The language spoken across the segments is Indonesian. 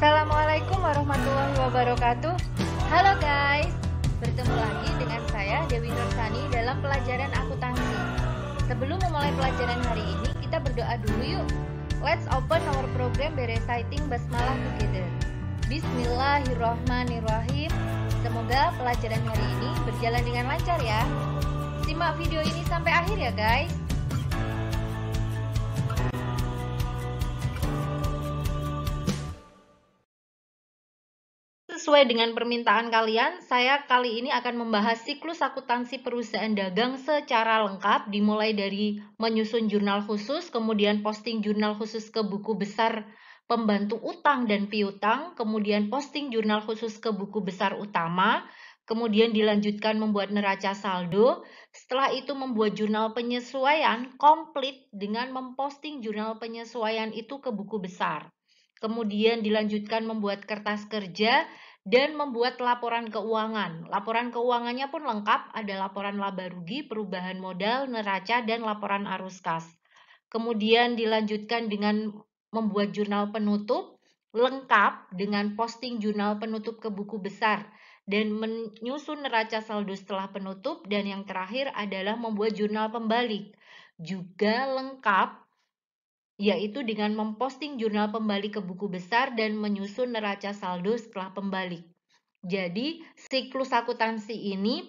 Assalamualaikum warahmatullahi wabarakatuh. Halo guys, bertemu lagi dengan saya Dewi Nursani dalam pelajaran akuntansi. Sebelum memulai pelajaran hari ini, kita berdoa dulu yuk. Let's open our program by reciting basmalah together. Bismillahirrahmanirrahim. Semoga pelajaran hari ini berjalan dengan lancar ya. Simak video ini sampai akhir ya guys. Sesuai dengan permintaan kalian, saya kali ini akan membahas siklus akuntansi perusahaan dagang secara lengkap, dimulai dari menyusun jurnal khusus, kemudian posting jurnal khusus ke buku besar pembantu utang dan piutang, kemudian posting jurnal khusus ke buku besar utama, kemudian dilanjutkan membuat neraca saldo, setelah itu membuat jurnal penyesuaian komplit dengan memposting jurnal penyesuaian itu ke buku besar. Kemudian dilanjutkan membuat kertas kerja dan membuat laporan keuangan. Laporan keuangannya pun lengkap, ada laporan laba rugi, perubahan modal, neraca, dan laporan arus kas. Kemudian dilanjutkan dengan membuat jurnal penutup, lengkap dengan posting jurnal penutup ke buku besar, dan menyusun neraca saldo setelah penutup, dan yang terakhir adalah membuat jurnal pembalik. Juga lengkap, yaitu dengan memposting jurnal pembalik ke buku besar dan menyusun neraca saldo setelah pembalik. Jadi, siklus akuntansi ini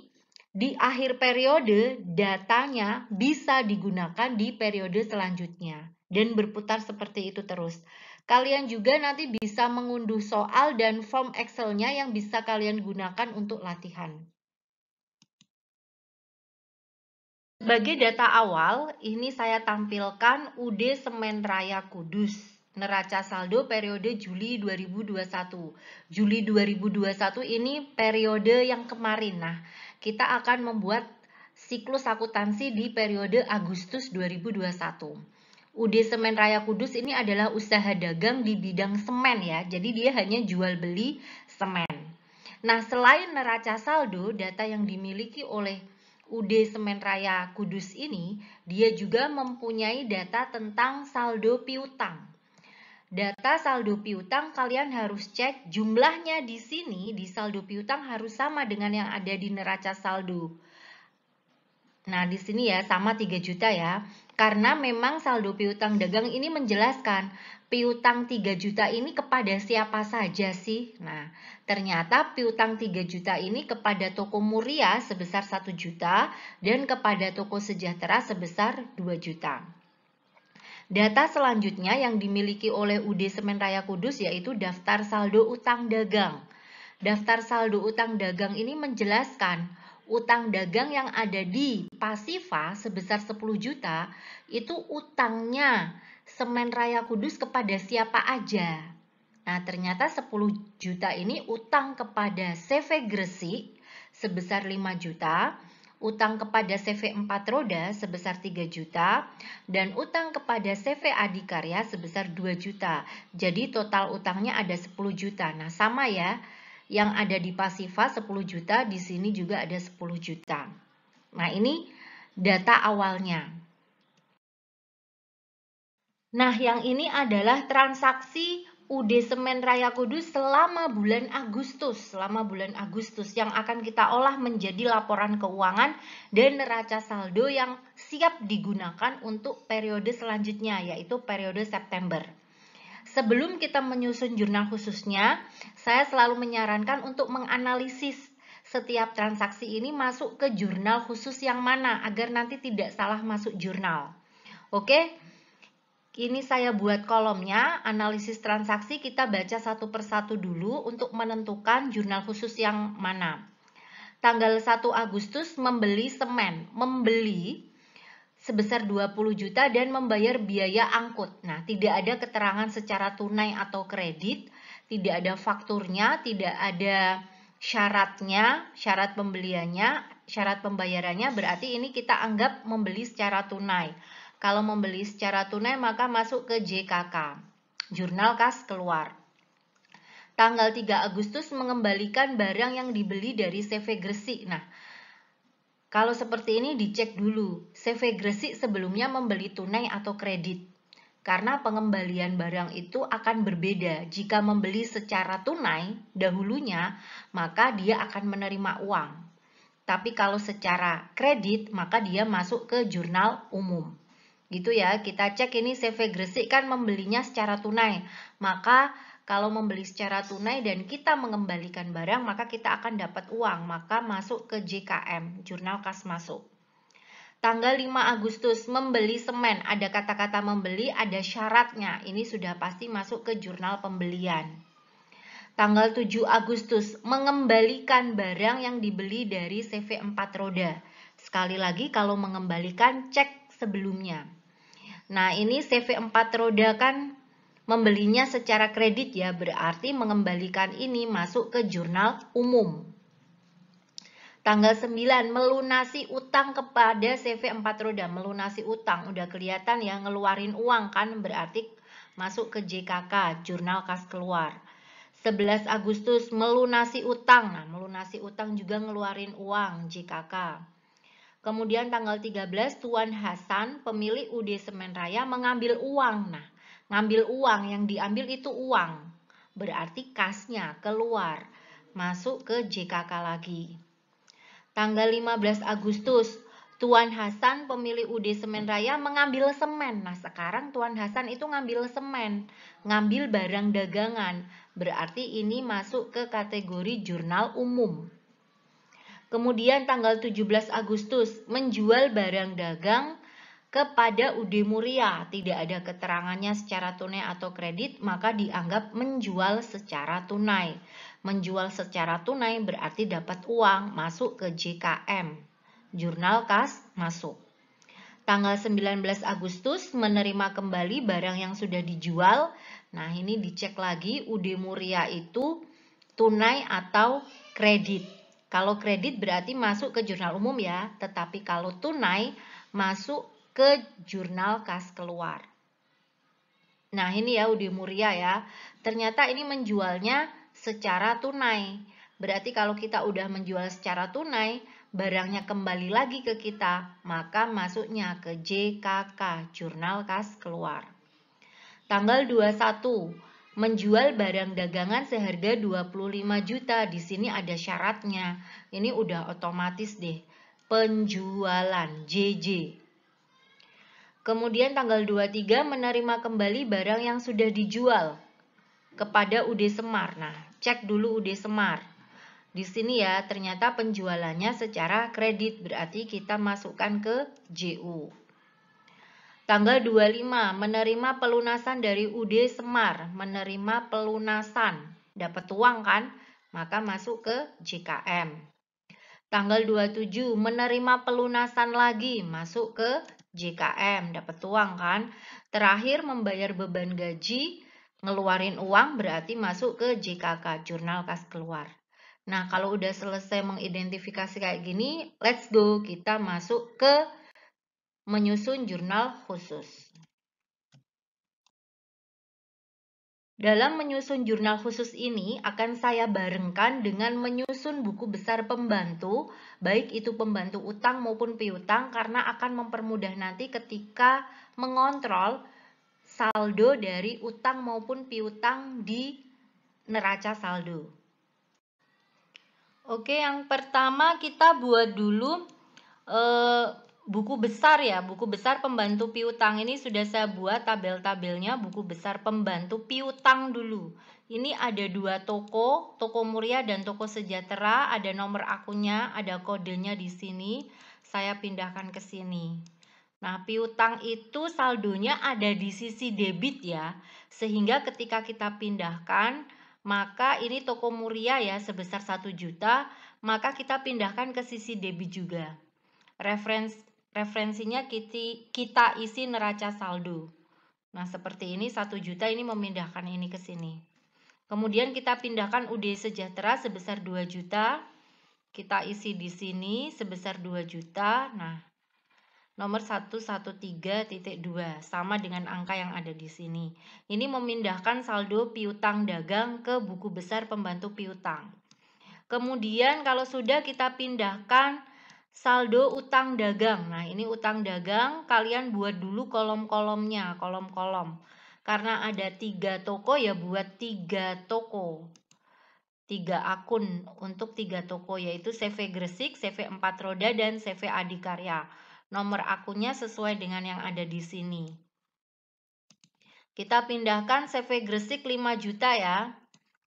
di akhir periode datanya bisa digunakan di periode selanjutnya dan berputar seperti itu terus. Kalian juga nanti bisa mengunduh soal dan form Excel-nya yang bisa kalian gunakan untuk latihan. Sebagai data awal, ini saya tampilkan UD Semen Raya Kudus, neraca saldo periode Juli 2021. Juli 2021 ini periode yang kemarin. Nah, kita akan membuat siklus akuntansi di periode Agustus 2021. UD Semen Raya Kudus ini adalah usaha dagang di bidang semen ya, jadi dia hanya jual beli semen. Nah, selain neraca saldo, data yang dimiliki oleh UD Semen Raya Kudus ini, dia juga mempunyai data tentang saldo piutang. Data saldo piutang kalian harus cek jumlahnya di sini, di saldo piutang harus sama dengan yang ada di neraca saldo. Nah, di sini ya sama 3 juta ya. Karena memang saldo piutang dagang ini menjelaskan piutang 3 juta ini kepada siapa saja sih? Nah, ternyata piutang 3 juta ini kepada toko Muria sebesar 1 juta dan kepada toko Sejahtera sebesar 2 juta. Data selanjutnya yang dimiliki oleh UD Semen Raya Kudus yaitu daftar saldo utang dagang. Daftar saldo utang dagang ini menjelaskan utang dagang yang ada di Pasifa sebesar 10 juta itu utangnya Semen Raya Kudus kepada siapa aja. Nah, ternyata 10 juta ini utang kepada CV Gresik sebesar 5 juta, utang kepada CV 4 Roda sebesar 3 juta, dan utang kepada CV Adikarya sebesar 2 juta. Jadi total utangnya ada 10 juta. Nah, sama ya. Yang ada di Pasifa 10 juta, di sini juga ada 10 juta. Nah, ini data awalnya. Nah, yang ini adalah transaksi UD Semen Raya Kudus selama bulan Agustus. Selama bulan Agustus yang akan kita olah menjadi laporan keuangan dan neraca saldo yang siap digunakan untuk periode selanjutnya, yaitu periode September. Sebelum kita menyusun jurnal khususnya, saya selalu menyarankan untuk menganalisis setiap transaksi ini masuk ke jurnal khusus yang mana agar nanti tidak salah masuk jurnal. Oke, ini saya buat kolomnya, analisis transaksi kita baca satu persatu dulu untuk menentukan jurnal khusus yang mana. Tanggal 1 Agustus membeli semen, membeli sebesar 20 juta dan membayar biaya angkut. Nah, tidak ada keterangan secara tunai atau kredit, tidak ada fakturnya, tidak ada syaratnya, syarat pembeliannya, syarat pembayarannya, berarti ini kita anggap membeli secara tunai. Kalau membeli secara tunai maka masuk ke JKK, Jurnal Kas Keluar. Tanggal 3 Agustus mengembalikan barang yang dibeli dari CV Gresik. Nah, kalau seperti ini dicek dulu, CV Gresik sebelumnya membeli tunai atau kredit. Karena pengembalian barang itu akan berbeda. Jika membeli secara tunai dahulunya, maka dia akan menerima uang. Tapi kalau secara kredit, maka dia masuk ke jurnal umum. Gitu ya, kita cek ini CV Gresik kan membelinya secara tunai. Maka kalau membeli secara tunai dan kita mengembalikan barang, maka kita akan dapat uang. Maka masuk ke JKM, jurnal kas masuk. Tanggal 5 Agustus, membeli semen. Ada kata-kata membeli, ada syaratnya. Ini sudah pasti masuk ke jurnal pembelian. Tanggal 7 Agustus, mengembalikan barang yang dibeli dari CV 4 roda. Sekali lagi, kalau mengembalikan, cek sebelumnya. Nah, ini CV 4 roda kan membelinya secara kredit ya, berarti mengembalikan ini masuk ke jurnal umum. Tanggal 9, melunasi utang kepada CV 4 roda. Melunasi utang, udah kelihatan ya, ngeluarin uang kan, berarti masuk ke JKK, jurnal kas keluar. 11 Agustus, melunasi utang. Nah, melunasi utang juga ngeluarin uang, JKK. Kemudian tanggal 13, Tuan Hasan, pemilik UD Semen Raya, mengambil uang. Nah, ngambil uang, yang diambil itu uang. Berarti kasnya keluar, masuk ke JKK lagi. Tanggal 15 Agustus, Tuan Hasan pemilik UD Semen Raya mengambil semen. Nah, sekarang Tuan Hasan itu ngambil semen, ngambil barang dagangan. Berarti ini masuk ke kategori jurnal umum. Kemudian tanggal 17 Agustus, menjual barang dagang kepada UD Muria. Tidak ada keterangannya secara tunai atau kredit, maka dianggap menjual secara tunai. Menjual secara tunai berarti dapat uang, masuk ke JKM, jurnal kas masuk. Tanggal 19 Agustus, menerima kembali barang yang sudah dijual. Nah, ini dicek lagi UD Muria itu tunai atau kredit. Kalau kredit berarti masuk ke jurnal umum ya, tetapi kalau tunai masuk ke jurnal kas keluar. Nah, ini ya UD Muria ya. Ternyata ini menjualnya secara tunai. Berarti kalau kita udah menjual secara tunai, barangnya kembali lagi ke kita, maka masuknya ke JKK, jurnal kas keluar. Tanggal 21, menjual barang dagangan seharga 25 juta. Di sini ada syaratnya. Ini udah otomatis deh. Penjualan, JJ. Kemudian tanggal 23, menerima kembali barang yang sudah dijual kepada UD Semar. Nah, cek dulu UD Semar. Di sini ya, ternyata penjualannya secara kredit, berarti kita masukkan ke JU. Tanggal 25, menerima pelunasan dari UD Semar. Menerima pelunasan, dapat uang kan? Maka masuk ke JKM. Tanggal 27, menerima pelunasan lagi, masuk ke JKM, dapat uang kan? Terakhir membayar beban gaji, ngeluarin uang berarti masuk ke JKK, jurnal kas keluar. Nah, kalau udah selesai mengidentifikasi kayak gini, let's go, kita masuk ke menyusun jurnal khusus. Dalam menyusun jurnal khusus ini akan saya barengkan dengan menyusun buku besar pembantu, baik itu pembantu utang maupun piutang, karena akan mempermudah nanti ketika mengontrol saldo dari utang maupun piutang di neraca saldo. Oke, yang pertama kita buat dulu buku besar ya, buku besar pembantu piutang. Ini sudah saya buat tabel-tabelnya, buku besar pembantu piutang dulu. Ini ada dua toko, Toko Muria dan Toko Sejahtera, ada nomor akunnya, ada kodenya di sini. Saya pindahkan ke sini. Nah, piutang itu saldonya ada di sisi debit ya, sehingga ketika kita pindahkan, maka ini Toko Muria ya sebesar 1 juta, maka kita pindahkan ke sisi debit juga. Referensinya kita isi neraca saldo. Nah, seperti ini 1 juta, ini memindahkan ini ke sini. Kemudian kita pindahkan UD Sejahtera sebesar 2 juta. Kita isi di sini sebesar 2 juta. Nah, nomor 113.2 sama dengan angka yang ada di sini. Ini memindahkan saldo piutang dagang ke buku besar pembantu piutang. Kemudian kalau sudah kita pindahkan Saldo utang dagang. Nah, ini utang dagang, kalian buat dulu kolom-kolomnya, kolom-kolom. Karena ada 3 toko ya, buat 3 toko. 3 akun untuk 3 toko, yaitu CV Gresik, CV 4 Roda, dan CV Adikarya. Nomor akunnya sesuai dengan yang ada di sini. Kita pindahkan CV Gresik 5 juta ya.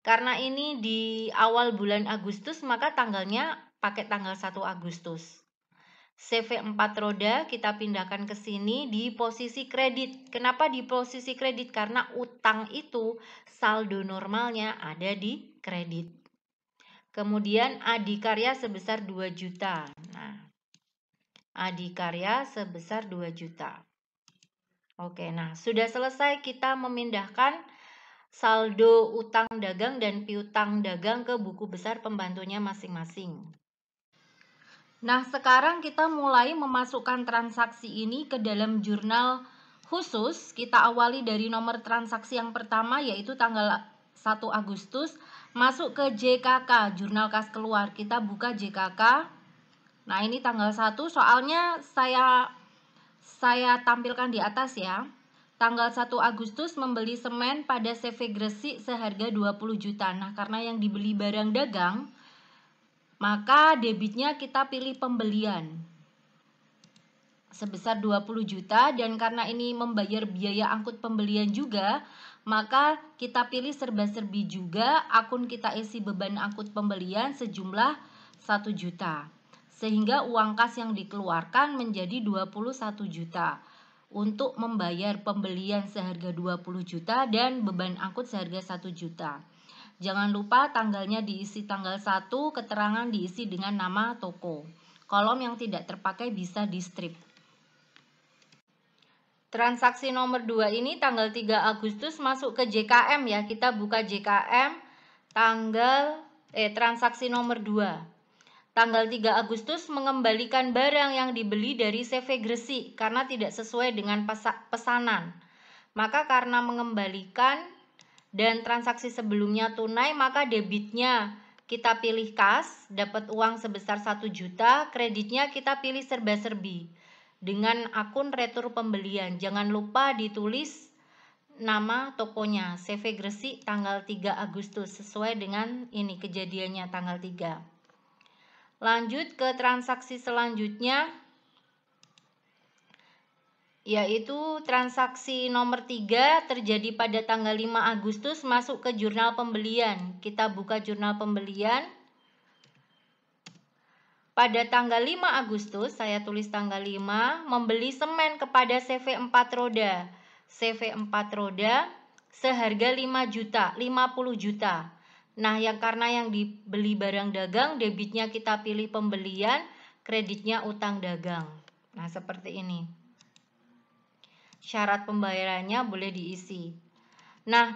Karena ini di awal bulan Agustus, maka tanggalnya pakai tanggal 1 Agustus. CV 4 roda kita pindahkan ke sini di posisi kredit. Kenapa di posisi kredit? Karena utang itu saldo normalnya ada di kredit. Kemudian adikarya sebesar 2 juta. Nah, adikarya sebesar 2 juta. Oke, nah sudah selesai kita memindahkan saldo utang dagang dan piutang dagang ke buku besar pembantunya masing-masing. Nah, sekarang kita mulai memasukkan transaksi ini ke dalam jurnal khusus. Kita awali dari nomor transaksi yang pertama, yaitu tanggal 1 Agustus, masuk ke JKK, jurnal kas keluar. Kita buka JKK. Nah, ini tanggal 1, soalnya saya tampilkan di atas ya. Tanggal 1 Agustus membeli semen pada CV Gresik seharga 20 juta. Nah, karena yang dibeli barang dagang, maka debitnya kita pilih pembelian sebesar 20 juta, dan karena ini membayar biaya angkut pembelian juga, maka kita pilih serba-serbi juga, akun kita isi beban angkut pembelian sejumlah 1 juta. Sehingga uang kas yang dikeluarkan menjadi 21 juta untuk membayar pembelian seharga 20 juta dan beban angkut seharga 1 juta. Jangan lupa tanggalnya diisi tanggal 1, keterangan diisi dengan nama toko. Kolom yang tidak terpakai bisa di strip. Transaksi nomor 2 ini tanggal 3 Agustus masuk ke JKM ya. Kita buka JKM transaksi nomor 2. Tanggal 3 Agustus mengembalikan barang yang dibeli dari CV Gresik karena tidak sesuai dengan pesanan. Maka karena mengembalikan dan transaksi sebelumnya tunai, maka debitnya kita pilih kas, dapat uang sebesar 1 juta, kreditnya kita pilih serba-serbi dengan akun retur pembelian. Jangan lupa ditulis nama tokonya, CV Gresik tanggal 3 Agustus, sesuai dengan ini kejadiannya tanggal 3. Lanjut ke transaksi selanjutnya, yaitu transaksi nomor 3 terjadi pada tanggal 5 Agustus, masuk ke jurnal pembelian. Kita buka jurnal pembelian. Pada tanggal 5 Agustus, saya tulis tanggal 5, membeli semen kepada CV 4 roda. CV 4 roda seharga 5 juta, 50 juta. Nah, karena yang dibeli barang dagang, debitnya kita pilih pembelian, kreditnya utang dagang. Nah, seperti ini. Syarat pembayarannya boleh diisi. Nah,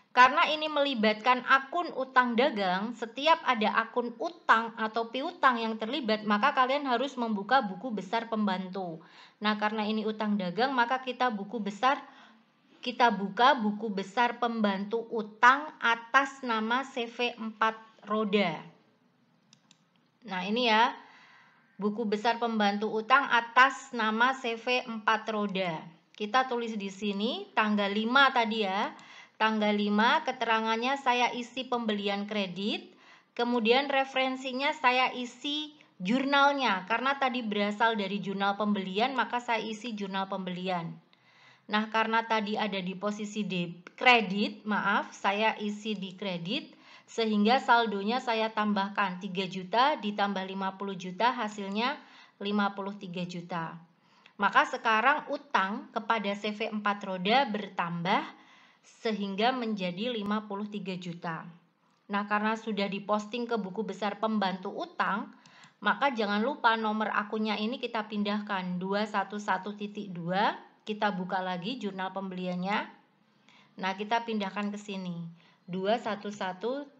karena ini melibatkan akun utang dagang, setiap ada akun utang atau piutang yang terlibat, maka kalian harus membuka buku besar pembantu. Nah, karena ini utang dagang, maka kita buka buku besar pembantu utang atas nama CV 4 roda. Nah, ini ya, buku besar pembantu utang atas nama CV 4 roda. Kita tulis di sini tanggal 5 tadi ya. Tanggal 5 keterangannya saya isi pembelian kredit. Kemudian referensinya saya isi jurnalnya. Karena tadi berasal dari jurnal pembelian, maka saya isi jurnal pembelian. Nah, karena tadi ada di posisi kredit, saya isi di kredit. Sehingga saldonya saya tambahkan 3 juta ditambah 50 juta, hasilnya 53 juta. Maka sekarang utang kepada CV 4 roda bertambah sehingga menjadi 53 juta. Nah, karena sudah diposting ke buku besar pembantu utang, maka jangan lupa nomor akunnya ini kita pindahkan 211.2. Kita buka lagi jurnal pembeliannya. Nah, kita pindahkan ke sini 211.2.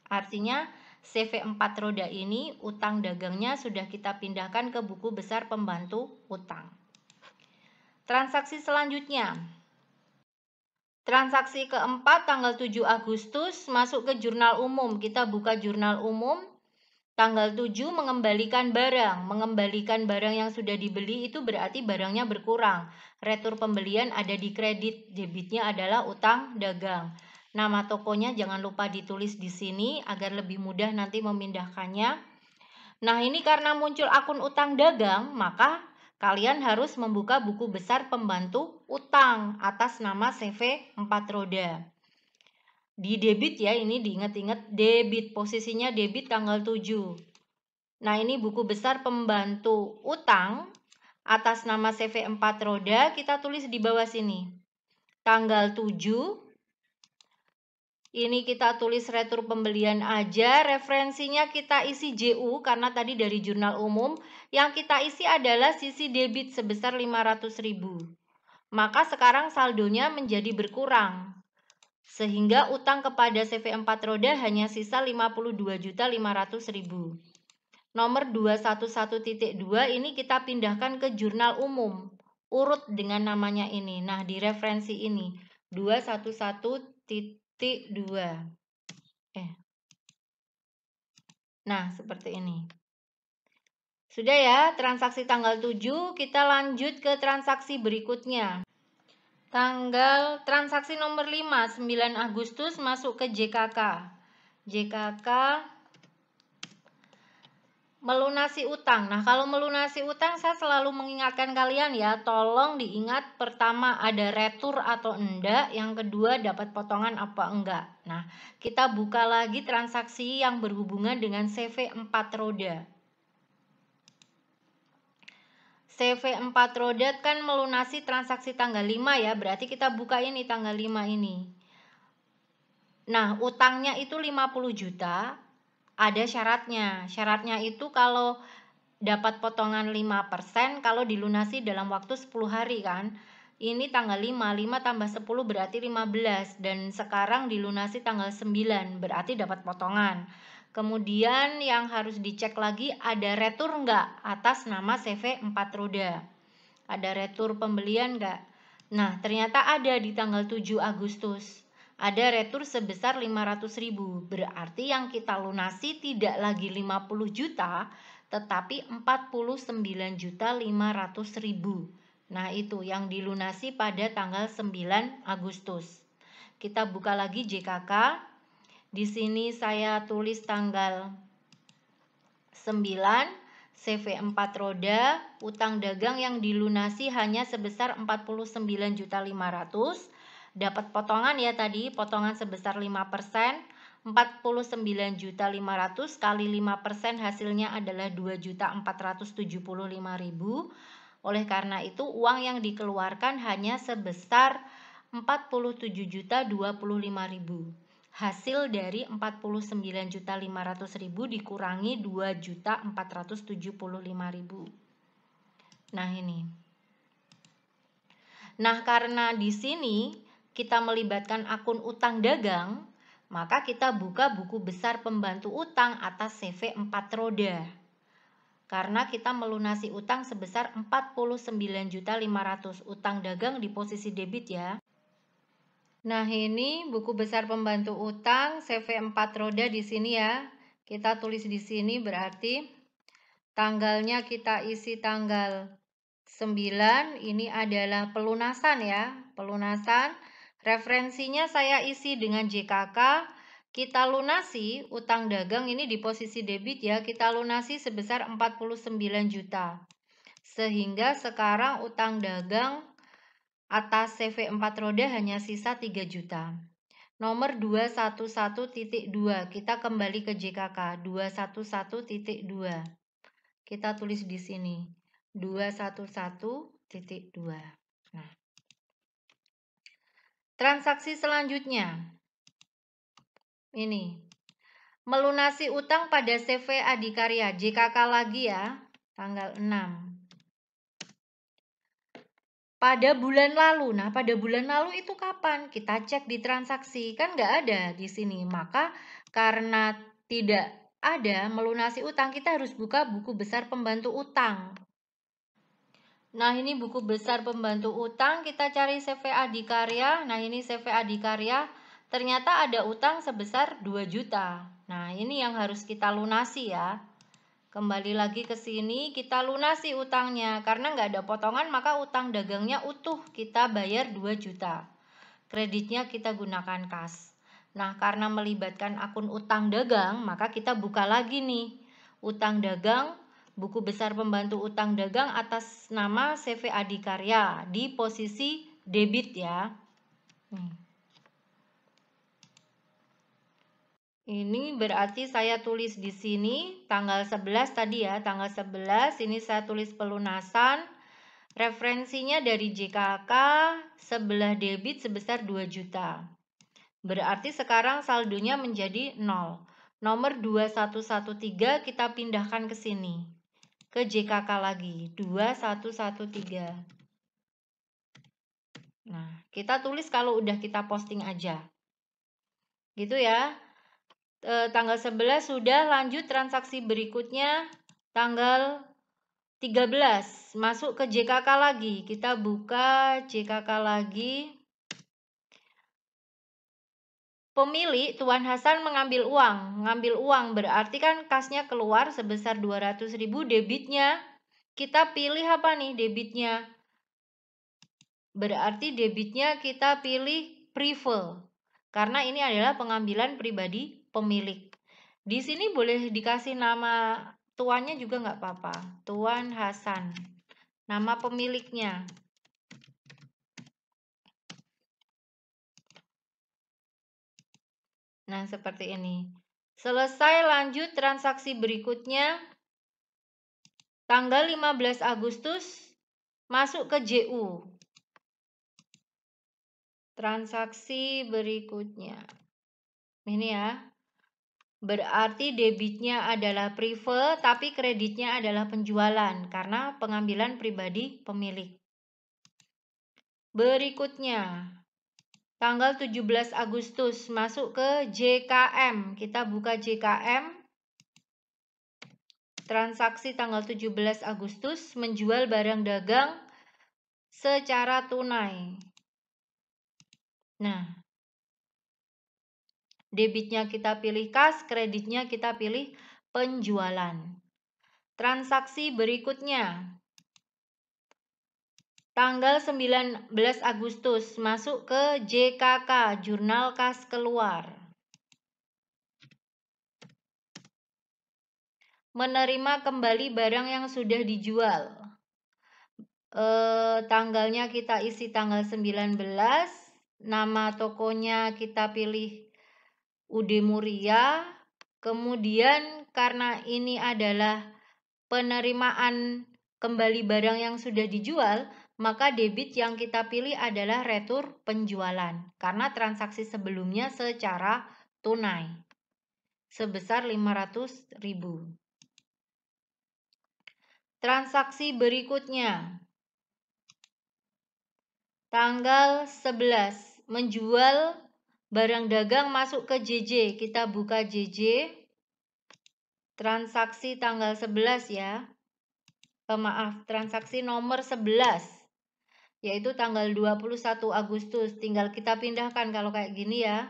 Artinya CV 4 roda ini utang dagangnya sudah kita pindahkan ke buku besar pembantu utang. Transaksi selanjutnya. Transaksi keempat tanggal 7 Agustus masuk ke jurnal umum. Kita buka jurnal umum. Tanggal 7 mengembalikan barang. Mengembalikan barang yang sudah dibeli itu berarti barangnya berkurang. Retur pembelian ada di kredit, debitnya adalah utang dagang. Nama tokonya jangan lupa ditulis di sini agar lebih mudah nanti memindahkannya. Nah, ini karena muncul akun utang dagang, maka kalian harus membuka buku besar pembantu utang atas nama CV 4 roda. Di debit ya, ini diingat-ingat debit, posisinya debit tanggal 7. Nah, ini buku besar pembantu utang atas nama CV 4 roda, kita tulis di bawah sini. Tanggal 7, ini kita tulis retur pembelian aja, referensinya kita isi JU karena tadi dari jurnal umum. Yang kita isi adalah sisi debit sebesar 500.000. Maka sekarang saldonya menjadi berkurang. Sehingga utang kepada CV 4 roda hanya sisa 52.500.000. Nomor 211.2 ini kita pindahkan ke jurnal umum. Urut dengan namanya ini. Nah, di referensi ini 211.2. Nah, seperti ini. Sudah ya, transaksi tanggal 7, kita lanjut ke transaksi berikutnya. Transaksi nomor 5, 9 Agustus masuk ke JKK. JKK melunasi utang. Nah, kalau melunasi utang saya selalu mengingatkan kalian ya, tolong diingat pertama ada retur atau enggak, yang kedua dapat potongan apa enggak. Nah, kita buka lagi transaksi yang berhubungan dengan CV 4 roda. CV 4 roda kan melunasi transaksi tanggal 5 ya, berarti kita buka ini tanggal 5 ini. Nah, utangnya itu 50 juta. Ada syaratnya. Syaratnya itu kalau dapat potongan 5% kalau dilunasi dalam waktu 10 hari kan. Ini tanggal 5 tambah 10 berarti 15. Dan sekarang dilunasi tanggal 9 berarti dapat potongan. Kemudian yang harus dicek lagi ada retur enggak atas nama CV 4 roda. Ada retur pembelian enggak? Nah, ternyata ada di tanggal 7 Agustus. Ada retur sebesar 500.000. Berarti yang kita lunasi tidak lagi 50 juta, tetapi 49.500.000. Nah, itu yang dilunasi pada tanggal 9 Agustus. Kita buka lagi JKK. Di sini saya tulis tanggal 9, CV 4 roda, utang dagang yang dilunasi hanya sebesar 49.500.000. Dapat potongan ya tadi, potongan sebesar 5%, 49.500.000 kali 5% hasilnya adalah 2.475.000. Oleh karena itu uang yang dikeluarkan hanya sebesar 47.025.000. Hasil dari 49.500.000 dikurangi 2.475.000. Nah, ini. Nah, karena di sini kita melibatkan akun utang dagang, maka kita buka buku besar pembantu utang atas CV 4 roda. Karena kita melunasi utang sebesar 49.500.000, utang dagang di posisi debit ya. Nah, ini buku besar pembantu utang CV 4 roda di sini ya. Kita tulis di sini berarti tanggalnya kita isi tanggal 9, ini adalah pelunasan ya, pelunasan. Referensinya saya isi dengan JKK. Kita lunasi utang dagang ini di posisi debit ya, kita lunasi sebesar 49 juta. Sehingga sekarang utang dagang atas CV 4 roda hanya sisa 3 juta. Nomor 211.2, kita kembali ke JKK, 211.2. Kita tulis di sini. 211.2. Nah, transaksi selanjutnya ini melunasi utang pada CV Adikarya JKK lagi ya, tanggal 6 pada bulan lalu. Nah, pada bulan lalu itu kapan? Kita cek di transaksi, kan nggak ada di sini. Maka karena tidak ada melunasi utang, kita harus buka buku besar pembantu utang. Nah, ini buku besar pembantu utang, kita cari CV Adikarya. Nah, ini CV Adikarya, ternyata ada utang sebesar 2 juta. Nah, ini yang harus kita lunasi ya. Kembali lagi ke sini, kita lunasi utangnya. Karena nggak ada potongan, maka utang dagangnya utuh. Kita bayar 2 juta. Kreditnya kita gunakan kas. Nah, karena melibatkan akun utang dagang, maka kita buka lagi nih. Utang dagang, buku besar pembantu utang dagang atas nama CV Adikarya. Di posisi debit ya. Ini berarti saya tulis di sini tanggal 11 tadi ya, tanggal 11 ini saya tulis pelunasan. Referensinya dari JKK sebelah debit sebesar 2 juta. Berarti sekarang saldonya menjadi 0. Nomor 2113 kita pindahkan ke sini. Ke JKK lagi, 2113. Nah, kita tulis kalau udah kita posting aja. Gitu ya. Tanggal 11 sudah, lanjut transaksi berikutnya tanggal 13 masuk ke JKK lagi. Kita buka JKK lagi. Pemilik Tuan Hasan mengambil uang. Ngambil uang berarti kan kasnya keluar sebesar 200.000 debitnya. Kita pilih apa nih debitnya? Berarti debitnya kita pilih privé. Karena ini adalah pengambilan pribadi pemilik. Di sini boleh dikasih nama tuannya juga nggak apa-apa. Tuan Hasan. Nama pemiliknya. Nah, seperti ini. Selesai, lanjut transaksi berikutnya. Tanggal 15 Agustus masuk ke JU. Transaksi berikutnya. Ini ya. Berarti debitnya adalah privé, tapi kreditnya adalah penjualan karena pengambilan pribadi pemilik. Berikutnya, tanggal 17 Agustus masuk ke JKM. Kita buka JKM. Transaksi tanggal 17 Agustus menjual barang dagang secara tunai. Nah, debitnya kita pilih kas, kreditnya kita pilih penjualan. Transaksi berikutnya. Tanggal 19 Agustus masuk ke JKK, Jurnal Kas Keluar. Menerima kembali barang yang sudah dijual. Tanggalnya kita isi tanggal 19. Nama tokonya kita pilih UD Muria. Kemudian karena ini adalah penerimaan kembali barang yang sudah dijual, maka debit yang kita pilih adalah retur penjualan karena transaksi sebelumnya secara tunai sebesar 500.000. Transaksi berikutnya tanggal 11 menjual barang dagang masuk ke JJ. Kita buka JJ. Transaksi tanggal 11 ya. Transaksi nomor 11. Yaitu tanggal 21 Agustus. Tinggal kita pindahkan kalau kayak gini ya.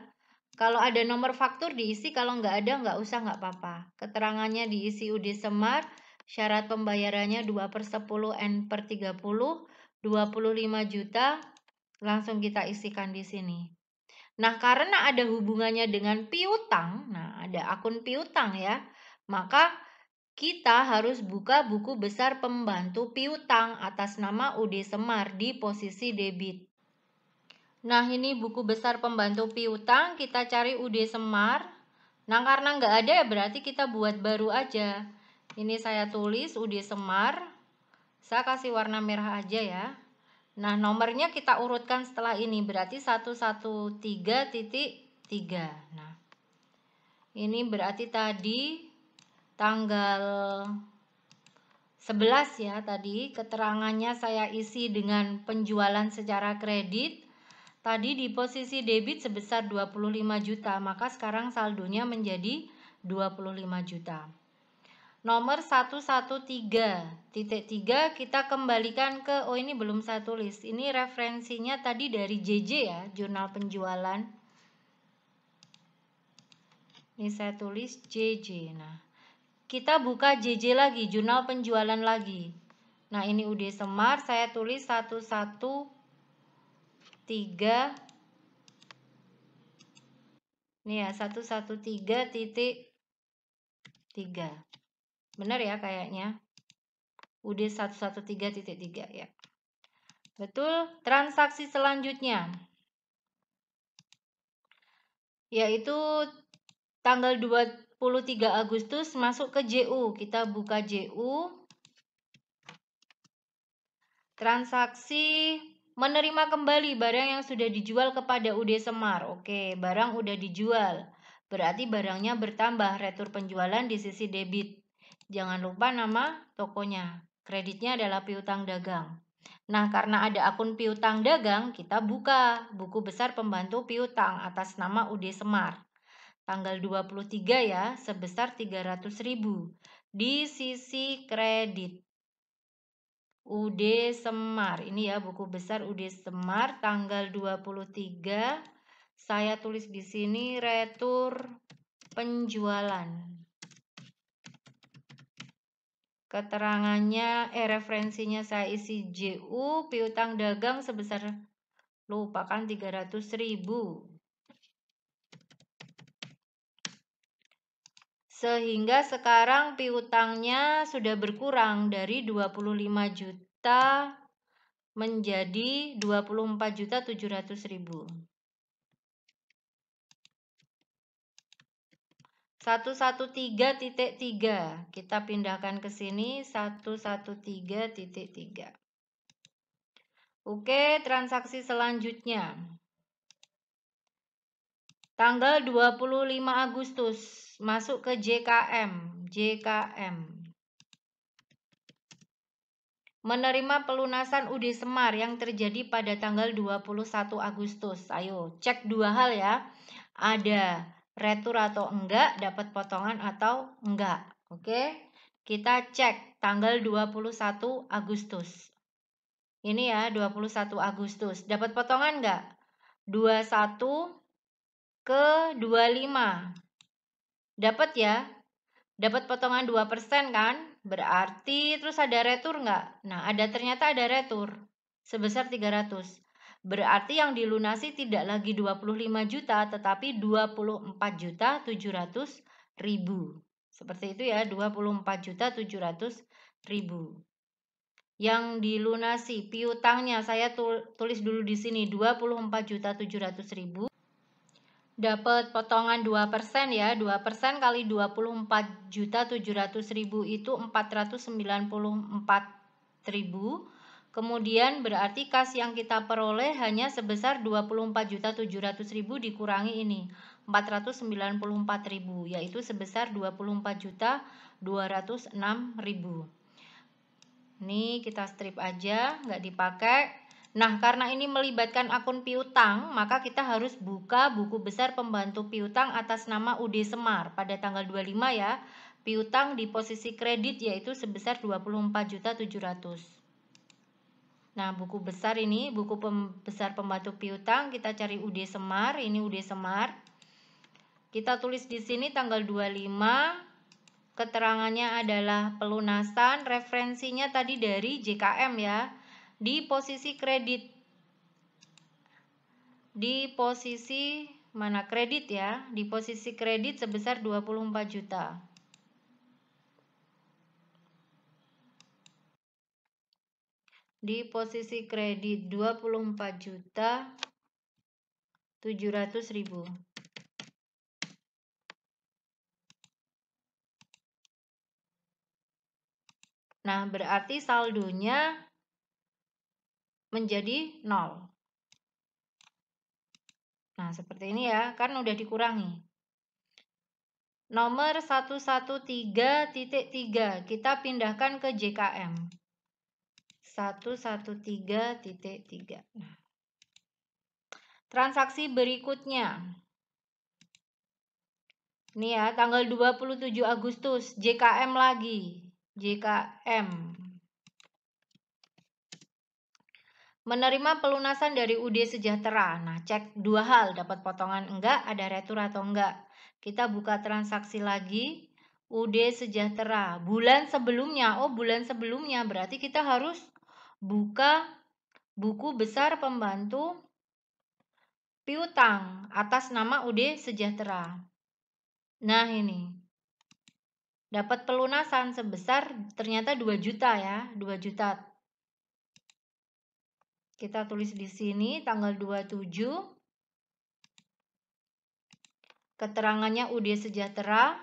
Kalau ada nomor faktur diisi, kalau nggak ada nggak usah, nggak apa-apa. Keterangannya diisi UD Semar. Syarat pembayarannya 2/10 N/30. 25 juta. Langsung kita isikan di sini. Nah, karena ada hubungannya dengan piutang, nah ada akun piutang ya, maka kita harus buka buku besar pembantu piutang atas nama UD Semar di posisi debit. Nah, ini buku besar pembantu piutang, kita cari UD Semar. Nah, karena nggak ada ya berarti kita buat baru aja. Ini saya tulis UD Semar. Saya kasih warna merah aja ya. Nah, nomornya kita urutkan setelah ini, berarti 113.3. Nah, ini berarti tadi tanggal 11 ya tadi, keterangannya saya isi dengan penjualan secara kredit. Tadi di posisi debit sebesar 25 juta, maka sekarang saldonya menjadi 25 juta. Nomor 113.3 kita kembalikan ke, oh ini belum saya tulis, ini referensinya tadi dari JJ ya, jurnal penjualan. Ini saya tulis JJ. Nah, kita buka JJ lagi, jurnal penjualan lagi. Nah, ini UD Semar, saya tulis 113. Ini ya, 113.3. Benar ya kayaknya. UD 113.3 ya. Betul. Transaksi selanjutnya yaitu tanggal 23 Agustus masuk ke JU. Kita buka JU. Transaksi menerima kembali barang yang sudah dijual kepada UD Semar. Oke, barang udah dijual. Berarti barangnya bertambah, retur penjualan di sisi debit. Jangan lupa nama tokonya. Kreditnya adalah piutang dagang. Nah, karena ada akun piutang dagang, kita buka buku besar pembantu piutang atas nama UD Semar. Tanggal 23 ya, sebesar 300.000 di sisi kredit. UD Semar. Ini ya buku besar UD Semar tanggal 23. Saya tulis di sini retur penjualan. Keterangannya referensinya saya isi JU piutang dagang sebesar lupakan 300.000. Sehingga sekarang piutangnya sudah berkurang dari 25 juta menjadi 24.700.000. 113.3 kita pindahkan ke sini 113.3. Oke, transaksi selanjutnya tanggal 25 Agustus masuk ke JKM menerima pelunasan UD Semar yang terjadi pada tanggal 21 Agustus. Ayo cek dua hal ya, ada retur atau enggak, dapat potongan atau enggak. Oke, kita cek tanggal 21 Agustus. Ini ya 21 Agustus. Dapat potongan enggak? 21 ke 25. Dapat ya? Dapat potongan 2% kan? Berarti terus ada retur enggak? Nah, ternyata ada retur sebesar 300. Berarti yang dilunasi tidak lagi 25 juta tetapi 24.700.000. Seperti itu ya, 24.700.000. Yang dilunasi piutangnya saya tulis dulu di sini 24.700.000. Dapat potongan 2% ya. 2% kali 24.700.000 itu 494.000. Kemudian berarti kas yang kita peroleh hanya sebesar 24.700.000 dikurangi ini 494.000, yaitu sebesar 24.206.000. Ini kita strip aja, nggak dipakai. Nah, karena ini melibatkan akun piutang, maka kita harus buka buku besar pembantu piutang atas nama UD Semar pada tanggal 25 ya. Piutang di posisi kredit yaitu sebesar 24.700. Nah, buku besar ini, buku besar pembantu piutang, kita cari UD Semar, ini UD Semar. Kita tulis di sini tanggal 25, keterangannya adalah pelunasan, referensinya tadi dari JKM ya. Di posisi kredit. Di posisi mana kredit ya? Di posisi kredit sebesar 24 juta. Di posisi kredit 24.700.000. Nah, berarti saldonya menjadi 0. Nah, seperti ini ya, kan udah dikurangi. Nomor 113.3 kita pindahkan ke JKM. 113.3. Nah, transaksi berikutnya. Ini ya, tanggal 27 Agustus, JKM lagi. JKM. Menerima pelunasan dari UD Sejahtera. Nah, cek dua hal, dapat potongan enggak, ada retur atau enggak. Kita buka transaksi lagi. UD Sejahtera. Bulan sebelumnya. Oh, bulan sebelumnya. Berarti kita harus buka buku besar pembantu piutang atas nama UD Sejahtera. Nah, ini. Dapat pelunasan sebesar ternyata 2 juta ya. 2 juta. Kita tulis di sini tanggal 27. Keterangannya UD Sejahtera.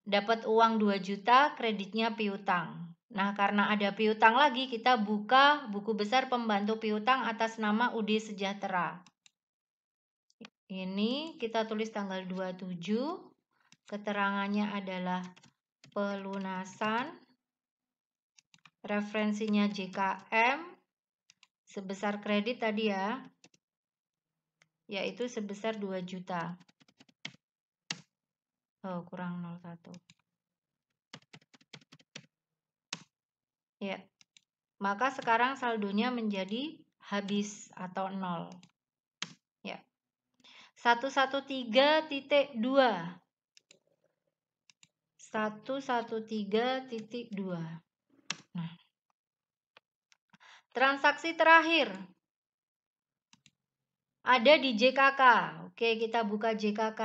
Dapat uang 2 juta, kreditnya piutang. Nah, karena ada piutang lagi, kita buka buku besar pembantu piutang atas nama UD Sejahtera. Ini kita tulis tanggal 27. Keterangannya adalah pelunasan. Referensinya JKM. Sebesar kredit tadi ya, yaitu sebesar 2 juta. Oh, kurang 01. Ya. Maka sekarang saldonya menjadi habis atau 0. Ya. 113.2. 113.2. Nah. Transaksi terakhir ada di JKK. Oke, kita buka JKK.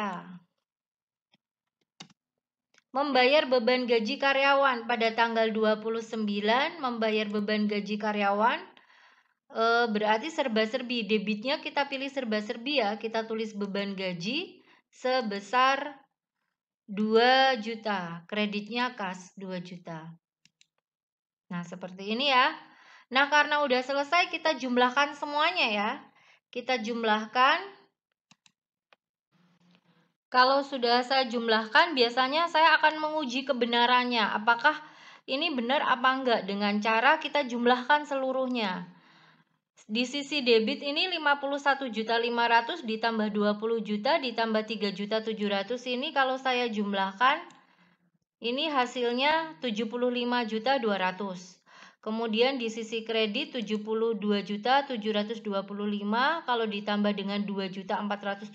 Membayar beban gaji karyawan pada tanggal 29, membayar beban gaji karyawan berarti serba-serbi. Debitnya kita pilih serba-serbi ya, kita tulis beban gaji sebesar 2 juta, kreditnya kas 2 juta. Nah, seperti ini ya. Nah, karena udah selesai kita jumlahkan semuanya ya. Kita jumlahkan. Kalau sudah saya jumlahkan, biasanya saya akan menguji kebenarannya. Apakah ini benar apa enggak dengan cara kita jumlahkan seluruhnya. Di sisi debit ini 51.500.000 ditambah 20 juta ditambah 3.700.000 ini kalau saya jumlahkan ini hasilnya 75.200.000. Kemudian di sisi kredit 72.725 kalau ditambah dengan 2.475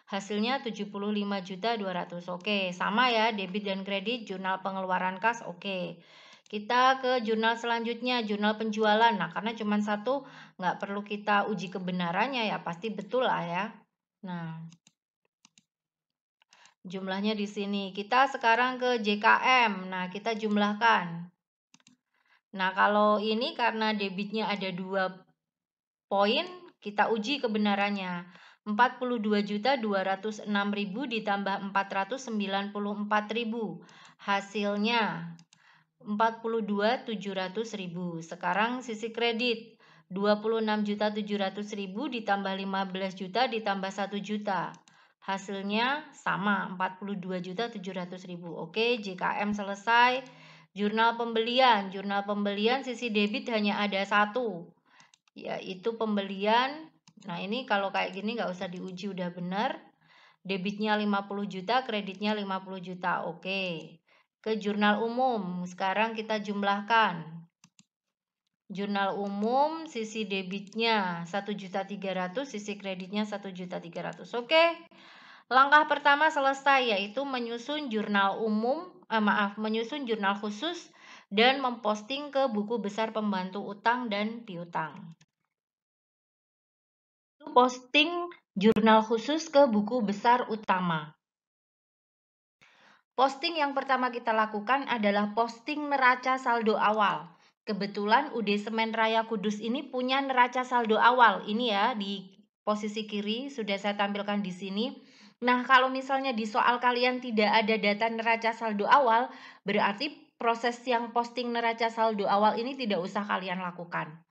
hasilnya 75.200. Oke, sama ya debit dan kredit, jurnal pengeluaran kas. Oke. Kita ke jurnal selanjutnya, jurnal penjualan. Nah, karena cuma satu nggak perlu kita uji kebenarannya ya, pasti betul lah ya. Nah, jumlahnya di sini. Kita sekarang ke JKM. Nah, kita jumlahkan. Nah, kalau ini karena debitnya ada 2 poin, kita uji kebenarannya. 42.206.000 ditambah 494.000. Hasilnya 42.700.000. Sekarang sisi kredit 26.700.000 ditambah 15 juta ditambah 1 juta. Hasilnya sama 42.700.000. Oke, JKM selesai. Jurnal pembelian sisi debit hanya ada 1, yaitu pembelian. Nah, ini kalau kayak gini nggak usah diuji, udah benar. Debitnya 50 juta, kreditnya 50 juta. Oke. Ke jurnal umum, sekarang kita jumlahkan. Jurnal umum, sisi debitnya 1.300.000, sisi kreditnya 1.300.000. Oke. Langkah pertama selesai, yaitu menyusun jurnal umum, menyusun jurnal khusus dan memposting ke buku besar pembantu utang dan piutang. Posting jurnal khusus ke buku besar utama. Posting yang pertama kita lakukan adalah posting neraca saldo awal. Kebetulan UD Semen Raya Kudus ini punya neraca saldo awal. Ini ya di posisi kiri sudah saya tampilkan di sini. Nah, kalau misalnya di soal kalian tidak ada data neraca saldo awal, berarti proses yang posting neraca saldo awal ini tidak usah kalian lakukan.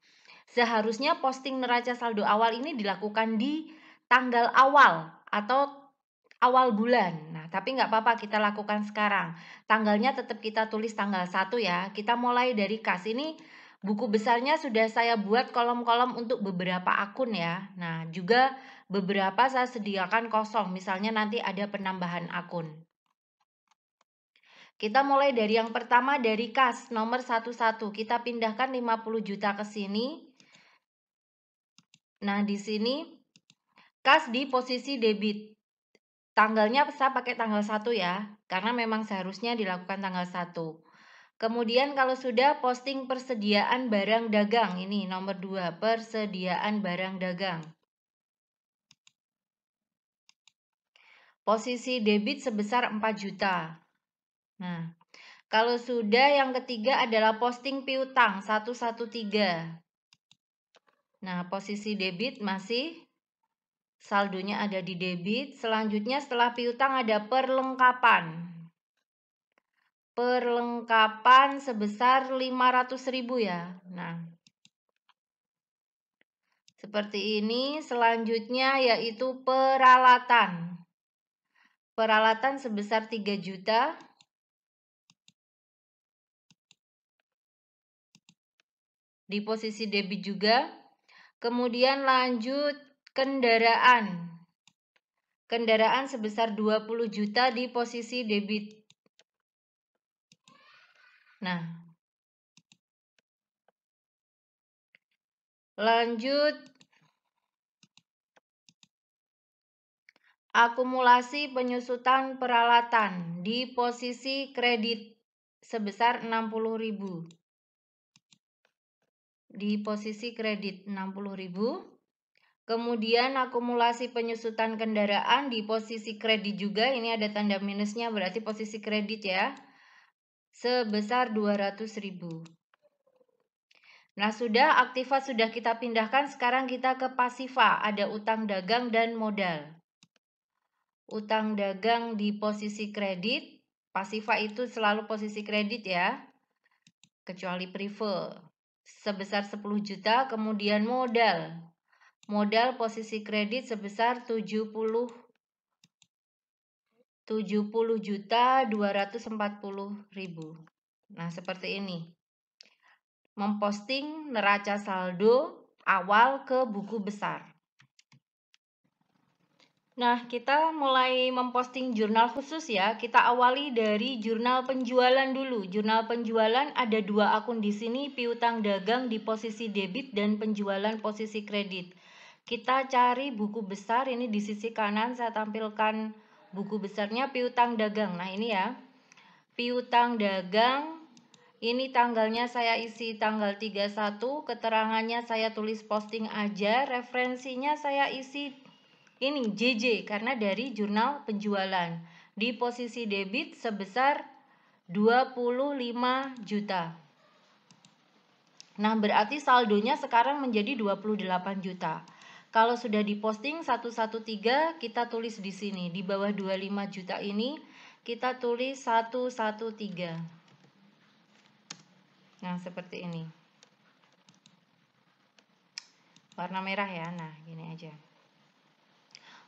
Seharusnya posting neraca saldo awal ini dilakukan di tanggal awal atau awal bulan. Nah, tapi nggak apa-apa kita lakukan sekarang. Tanggalnya tetap kita tulis tanggal 1 ya. Kita mulai dari kas. Ini buku besarnya sudah saya buat kolom-kolom untuk beberapa akun ya. Nah, juga beberapa saya sediakan kosong. Misalnya nanti ada penambahan akun. Kita mulai dari yang pertama dari kas nomor 11. Kita pindahkan 50 juta ke sini. Nah, di sini kas di posisi debit. Tanggalnya saya pakai tanggal 1 ya, karena memang seharusnya dilakukan tanggal 1. Kemudian kalau sudah posting persediaan barang dagang, ini nomor 2, persediaan barang dagang. Posisi debit sebesar 4 juta. Nah, kalau sudah yang ketiga adalah posting piutang 113. Nah, posisi debit masih saldonya ada di debit. Selanjutnya setelah piutang ada perlengkapan. Perlengkapan sebesar 500.000 ya. Nah, seperti ini. Selanjutnya yaitu peralatan. Peralatan sebesar 3 juta. Di posisi debit juga. Kemudian lanjut kendaraan. Kendaraan sebesar 20 juta di posisi debit. Nah, lanjut akumulasi penyusutan peralatan di posisi kredit sebesar 60.000. Di posisi kredit 60.000. Kemudian akumulasi penyusutan kendaraan di posisi kredit juga, ini ada tanda minusnya berarti posisi kredit ya, sebesar 200.000. Nah, sudah aktiva sudah kita pindahkan, sekarang kita ke pasiva, ada utang dagang dan modal. Utang dagang di posisi kredit, pasiva itu selalu posisi kredit ya, kecuali prive, sebesar 10 juta, kemudian modal. Modal posisi kredit sebesar 70 juta 240.000. Nah, seperti ini. Memposting neraca saldo awal ke buku besar. Nah, kita mulai memposting jurnal khusus ya. Kita awali dari jurnal penjualan dulu. Jurnal penjualan ada 2 akun di sini, piutang dagang di posisi debit dan penjualan posisi kredit. Kita cari buku besar, ini di sisi kanan saya tampilkan buku besarnya piutang dagang. Nah, ini ya. Piutang dagang, ini tanggalnya saya isi tanggal 31, keterangannya saya tulis posting aja, referensinya saya isi ini JJ karena dari jurnal penjualan. Di posisi debit sebesar 25 juta. Nah, berarti saldonya sekarang menjadi 28 juta. Kalau sudah diposting 113, kita tulis di sini. Di bawah 25 juta ini kita tulis 113. Nah, seperti ini. Warna merah ya. Nah, gini aja.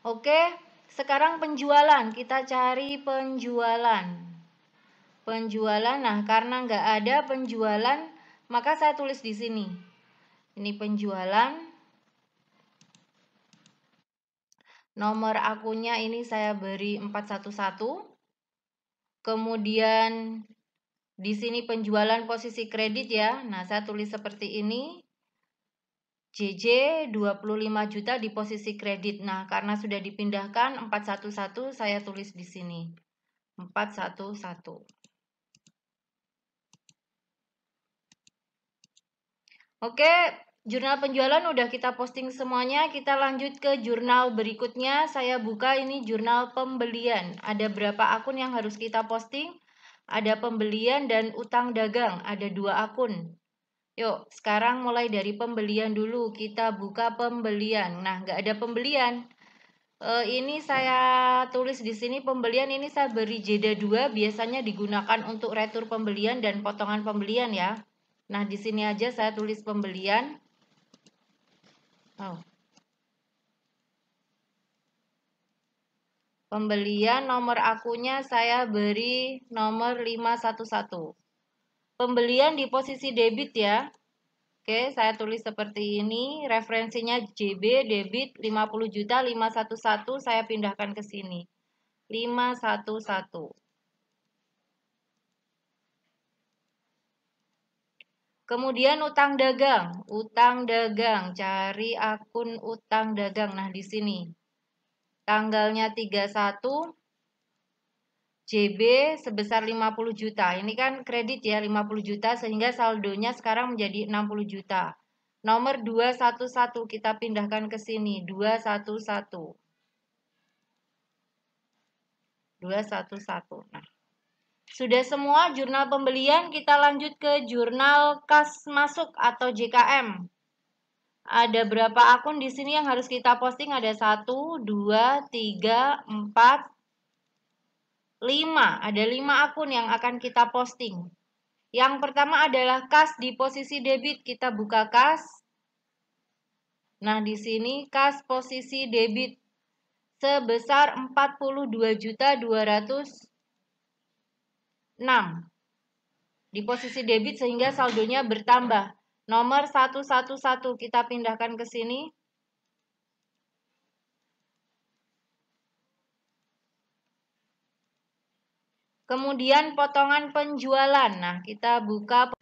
Oke, sekarang penjualan. Kita cari penjualan. Penjualan, nah karena nggak ada penjualan, maka saya tulis di sini. Ini penjualan. Nomor akunnya ini saya beri 411. Kemudian di sini penjualan posisi kredit ya. Nah, saya tulis seperti ini. JJ 25 juta di posisi kredit. Nah, karena sudah dipindahkan 411, saya tulis di sini. 411. Oke, jurnal penjualan udah kita posting semuanya. Kita lanjut ke jurnal berikutnya. Saya buka ini jurnal pembelian. Ada berapa akun yang harus kita posting? Ada pembelian dan utang dagang. Ada 2 akun. Yuk, sekarang mulai dari pembelian dulu. Kita buka pembelian. Nah, nggak ada pembelian. Ini saya tulis di sini pembelian, ini saya beri jeda 2, biasanya digunakan untuk retur pembelian dan potongan pembelian ya. Nah, di sini aja saya tulis pembelian. Pembelian nomor akunnya saya beri nomor 511. Pembelian di posisi debit ya. Oke, saya tulis seperti ini. Referensinya JB, debit 50 juta, 511. Saya pindahkan ke sini. 511. Kemudian utang dagang. Utang dagang. Cari akun utang dagang. Nah, di sini. tanggalnya 31, JB sebesar 50 juta. Ini kan kredit ya 50 juta sehingga saldonya sekarang menjadi 60 juta. Nomor 211 kita pindahkan ke sini. 211. 211. Nah, sudah semua jurnal pembelian, kita lanjut ke jurnal kas masuk atau JKM. Ada berapa akun di sini yang harus kita posting? Ada 1, 2, 3, 4, 5. Ada 5 akun yang akan kita posting. Yang pertama adalah kas di posisi debit. Kita buka kas. Nah, di sini kas posisi debit sebesar 42.206 di posisi debit sehingga saldonya bertambah. Nomor 111 kita pindahkan ke sini. Kemudian potongan penjualan. Nah, kita buka.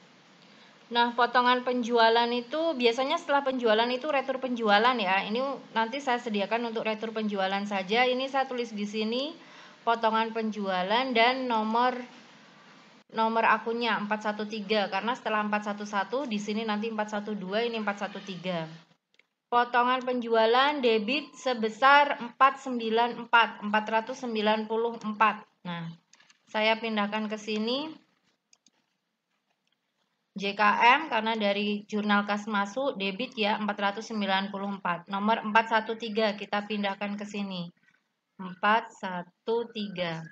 Nah, potongan penjualan itu biasanya setelah penjualan itu retur penjualan ya. Ini nanti saya sediakan untuk retur penjualan saja. Ini saya tulis di sini potongan penjualan dan nomor akunnya 413 karena setelah 411 di sini nanti 412, ini 413. Potongan penjualan debit sebesar 494. Nah, saya pindahkan ke sini. JKM karena dari jurnal kas masuk debit ya 494. Nomor 413 kita pindahkan ke sini. 413.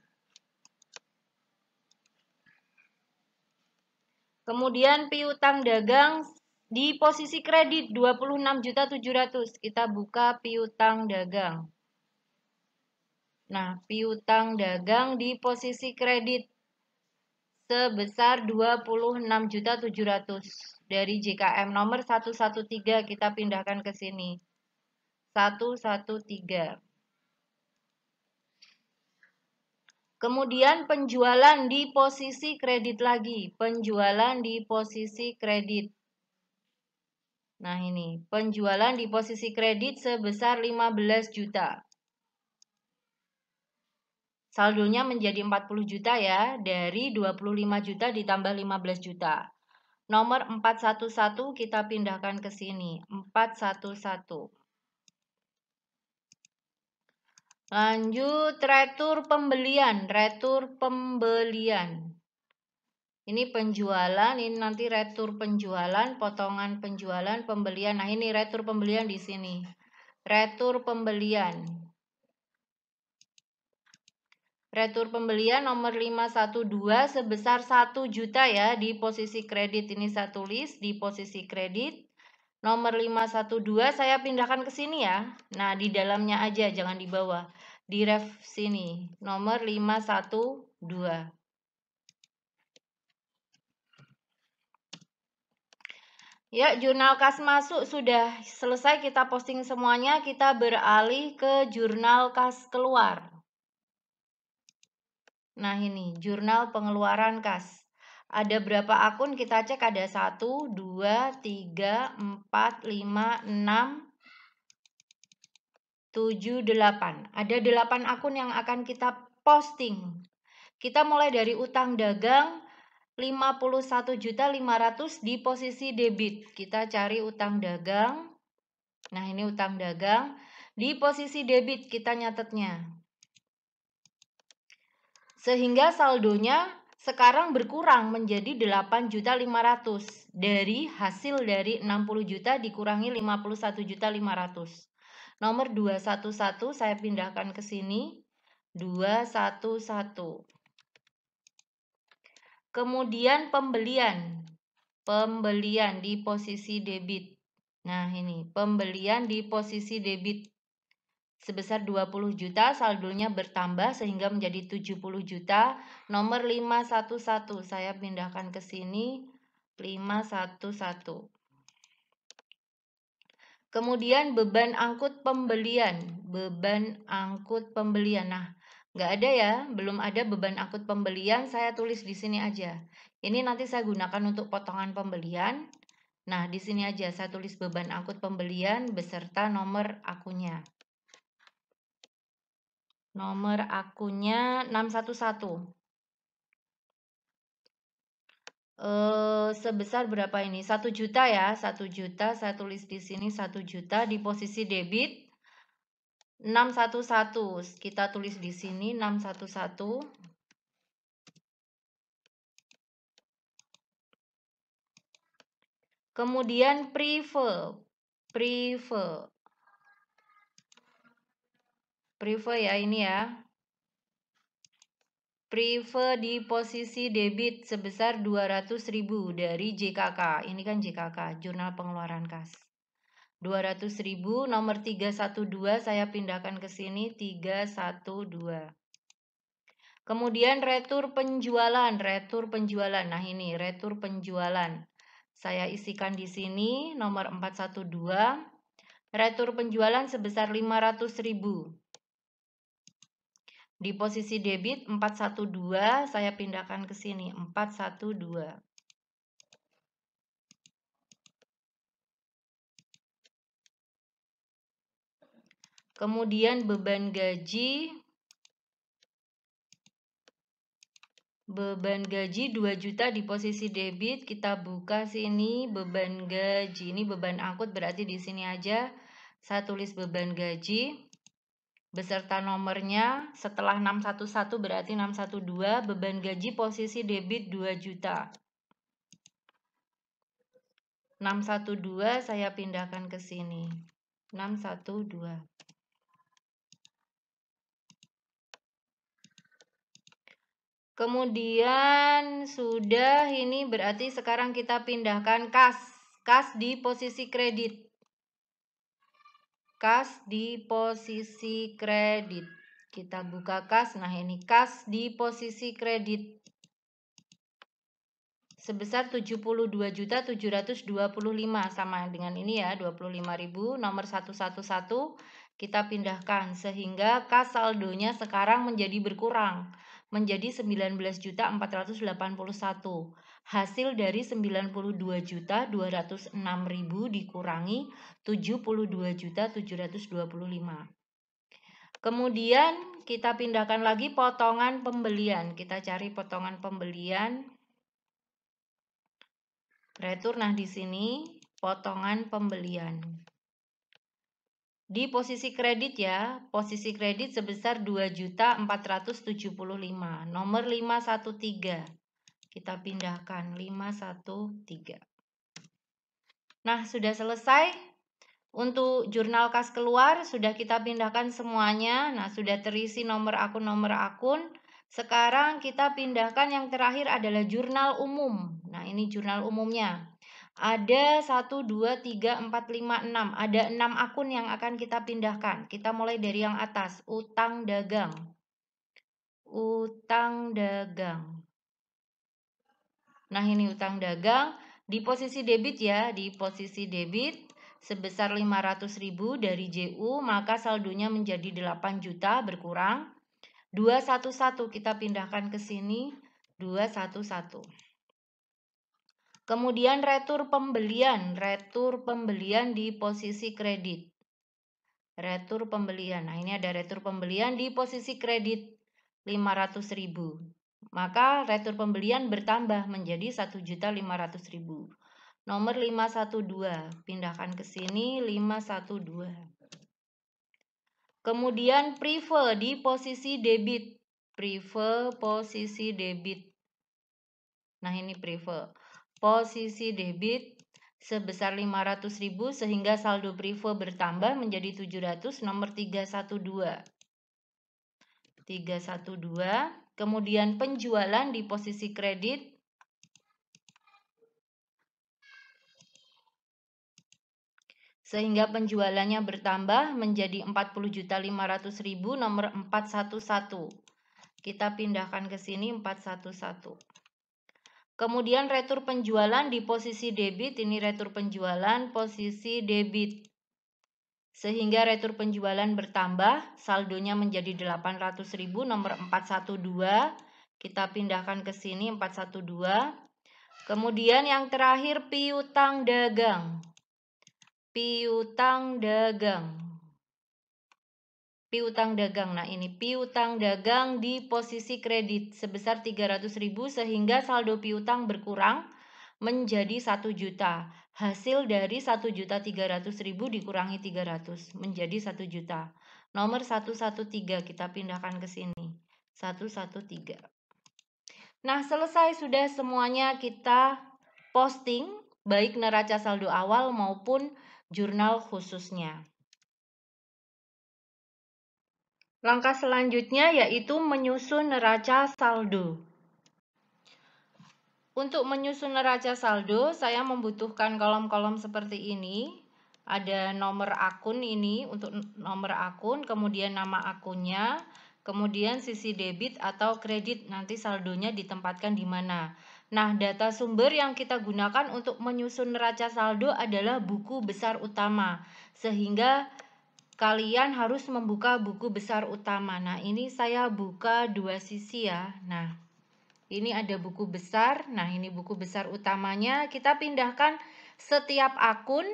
Kemudian piutang dagang di posisi kredit 26.700. Kita buka piutang dagang. Nah, piutang dagang di posisi kredit sebesar 26.700 dari JKM nomor 113 kita pindahkan ke sini. 113. Kemudian penjualan di posisi kredit lagi. Penjualan di posisi kredit. Nah ini, penjualan di posisi kredit sebesar 15 juta. Saldonya menjadi 40 juta ya, dari 25 juta ditambah 15 juta. Nomor 411 kita pindahkan ke sini, 411. Lanjut retur pembelian, Ini penjualan, ini nanti retur penjualan, potongan penjualan, pembelian. Nah, ini retur pembelian di sini. Retur pembelian. Retur pembelian nomor 512 sebesar 1 juta ya di posisi kredit. Ini saya tulis di posisi kredit. Nomor 512 saya pindahkan ke sini ya. Nah, di dalamnya aja, jangan di bawah. Di ref sini. Nomor 512. Ya, jurnal kas masuk sudah selesai kita posting semuanya. Kita beralih ke jurnal kas keluar. Nah, ini jurnal pengeluaran kas. Ada berapa akun? Kita cek ada 1, 2, 3, 4, 5, 6, 7, 8. Ada 8 akun yang akan kita posting. Kita mulai dari utang dagang 51.500 di posisi debit. Kita cari utang dagang. Nah, ini utang dagang. Di posisi debit kita nyatetnya. Sehingga saldonya sekarang berkurang menjadi 8.500. Dari hasil dari 60 juta dikurangi 51.500. Nomor 211 saya pindahkan ke sini. 211. Kemudian pembelian. Pembelian di posisi debit. Nah, ini pembelian di posisi debit sebesar 20 juta, saldonya bertambah sehingga menjadi 70 juta. Nomor 511 saya pindahkan ke sini. 511. Kemudian beban angkut pembelian. Beban angkut pembelian. Nah, nggak ada ya, belum ada beban angkut pembelian, saya tulis di sini aja. Ini nanti saya gunakan untuk potongan pembelian. Nah, di sini aja saya tulis beban angkut pembelian beserta nomor akunnya. Nomor akunnya 611. Sebesar berapa ini? 1 juta ya, 1 juta. Saya tulis di sini 1 juta di posisi debit 611. Kita tulis di sini 611. Kemudian Prive ya ini ya. Prive di posisi debit sebesar 200.000 dari JKK. Ini kan JKK, Jurnal Pengeluaran Kas. 200.000, nomor 312 saya pindahkan ke sini 312. Kemudian retur penjualan. Nah ini retur penjualan. Saya isikan di sini nomor 412. Retur penjualan sebesar 500.000. Di posisi debit 412 saya pindahkan ke sini 412. Kemudian beban gaji 2 juta di posisi debit, kita buka sini beban gaji. Ini beban angkut berarti di sini aja saya tulis beban gaji beserta nomornya. Setelah 611 berarti 612, beban gaji posisi debit 2 juta. 612 saya pindahkan ke sini. 612. Kemudian sudah, ini berarti sekarang kita pindahkan kas di posisi kredit. Kas di posisi kredit. Kita buka kas. Nah, ini kas di posisi kredit sebesar 72.725 sama dengan ini ya, 25.000. Nomor 111 kita pindahkan sehingga kas saldonya sekarang menjadi berkurang menjadi 19.481. Hasil dari 92.206.000 dikurangi 72.725. Kemudian kita pindahkan lagi potongan pembelian. Kita cari potongan pembelian. Retur, nah di sini potongan pembelian. Di posisi kredit ya, posisi kredit sebesar 2.475. Nomor 513. Kita pindahkan 513. Nah, sudah selesai. Untuk jurnal kas keluar sudah kita pindahkan semuanya. Nah, sudah terisi nomor akun. Sekarang kita pindahkan yang terakhir adalah jurnal umum. Nah, ini jurnal umumnya. Ada 1, 2, 3, 4, 5, 6. Ada 6 akun yang akan kita pindahkan. Kita mulai dari yang atas, utang dagang. Nah, ini utang dagang di posisi debit ya, di posisi debit sebesar 500.000 dari JU, maka saldonya menjadi 8 juta berkurang. 211 kita pindahkan ke sini, 211. Kemudian retur pembelian di posisi kredit. Retur pembelian. Nah, ini ada retur pembelian di posisi kredit 500.000. Maka retur pembelian bertambah menjadi 1.500.000. Nomor 512, pindahkan ke sini 512. Kemudian Prive di posisi debit. Nah, ini Prive. Posisi debit sebesar 500.000 sehingga saldo Prive bertambah menjadi 700, nomor 312. Kemudian penjualan di posisi kredit sehingga penjualannya bertambah menjadi 40.500.000, nomor 411. Kita pindahkan ke sini 411. Kemudian retur penjualan di posisi debit, ini retur penjualan posisi debit. Sehingga retur penjualan bertambah, saldonya menjadi 800.000, nomor 412. Kita pindahkan ke sini 412. Kemudian yang terakhir piutang dagang. piutang dagang. Nah, ini piutang dagang di posisi kredit sebesar 300.000 sehingga saldo piutang berkurang menjadi 1 juta. Hasil dari 1.300.000 dikurangi 300 menjadi 1 juta. Nomor 113 kita pindahkan ke sini. 113. Nah, selesai sudah semuanya kita posting baik neraca saldo awal maupun jurnal khususnya. Langkah selanjutnya yaitu menyusun neraca saldo. Untuk menyusun neraca saldo, saya membutuhkan kolom-kolom seperti ini. Ada nomor akun ini untuk nomor akun, kemudian nama akunnya, kemudian sisi debit atau kredit, nanti saldonya ditempatkan di mana. Nah, data sumber yang kita gunakan untuk menyusun neraca saldo adalah buku besar utama, sehingga kalian harus membuka buku besar utama. Nah, ini saya buka dua sisi ya. Nah, ini ada buku besar. Nah, ini buku besar utamanya. Kita pindahkan setiap akun.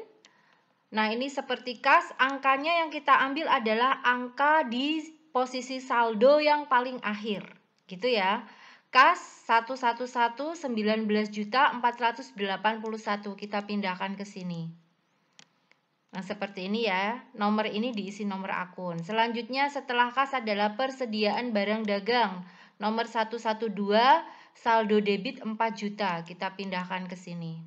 Nah, ini seperti kas. Angkanya yang kita ambil adalah angka di posisi saldo yang paling akhir. Gitu ya. Kas 111.19.481. Kita pindahkan ke sini. Nah, seperti ini ya. Nomor ini diisi nomor akun. Selanjutnya setelah kas adalah persediaan barang dagang. Nomor 112, saldo debit 4 juta. Kita pindahkan ke sini.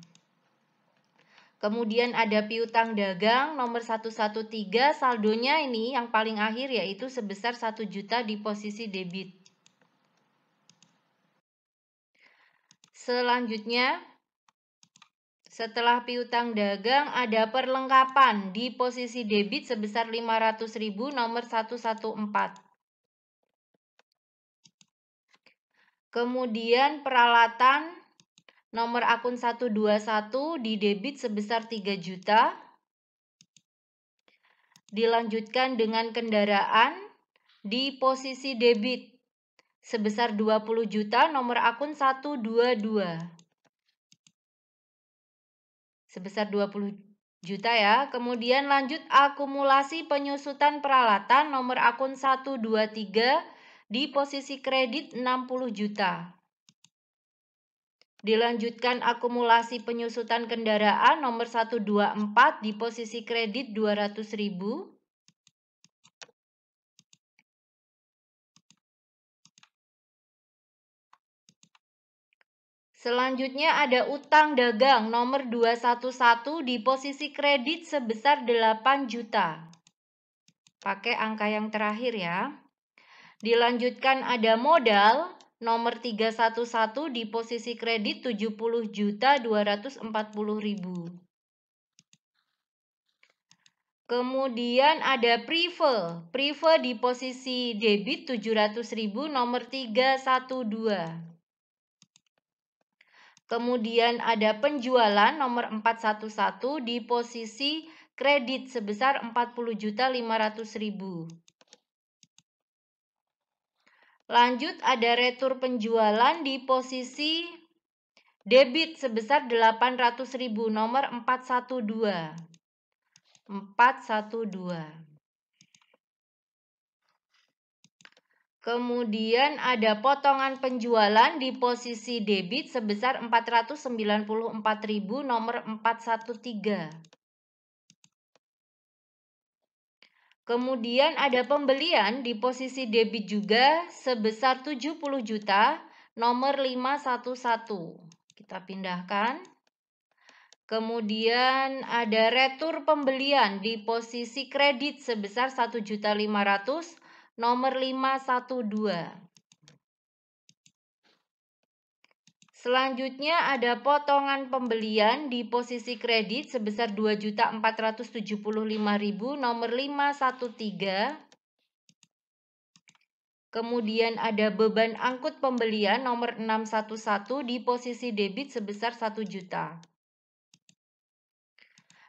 Kemudian ada piutang dagang nomor 113, saldonya ini yang paling akhir yaitu sebesar 1 juta di posisi debit. Selanjutnya setelah piutang dagang ada perlengkapan di posisi debit sebesar 500.000 nomor 114. Kemudian peralatan nomor akun 121 di debit sebesar 3 juta. Dilanjutkan dengan kendaraan di posisi debit sebesar 20 juta nomor akun 122. Sebesar 20 juta ya. Kemudian lanjut akumulasi penyusutan peralatan nomor akun 123 di posisi kredit 60 juta. Dilanjutkan akumulasi penyusutan kendaraan nomor 124 di posisi kredit 200.000. Selanjutnya ada utang dagang nomor 211 di posisi kredit sebesar 8 juta. Pakai angka yang terakhir ya. Dilanjutkan ada modal nomor 311 di posisi kredit 70.240.000. Kemudian ada prive di posisi debit 700.000 nomor 312. Kemudian ada penjualan nomor 411 di posisi kredit sebesar 40.500.000. Lanjut ada retur penjualan di posisi debit sebesar 800.000 nomor 412. 412. Kemudian ada potongan penjualan di posisi debit sebesar 494.000 nomor 413. Kemudian ada pembelian di posisi debit juga sebesar 70 juta nomor 511. Kita pindahkan. Kemudian ada retur pembelian di posisi kredit sebesar 1.500.000 nomor 512. Selanjutnya ada potongan pembelian di posisi kredit sebesar 2.475.000 nomor 513. Kemudian ada beban angkut pembelian nomor 611 di posisi debit sebesar 1 juta.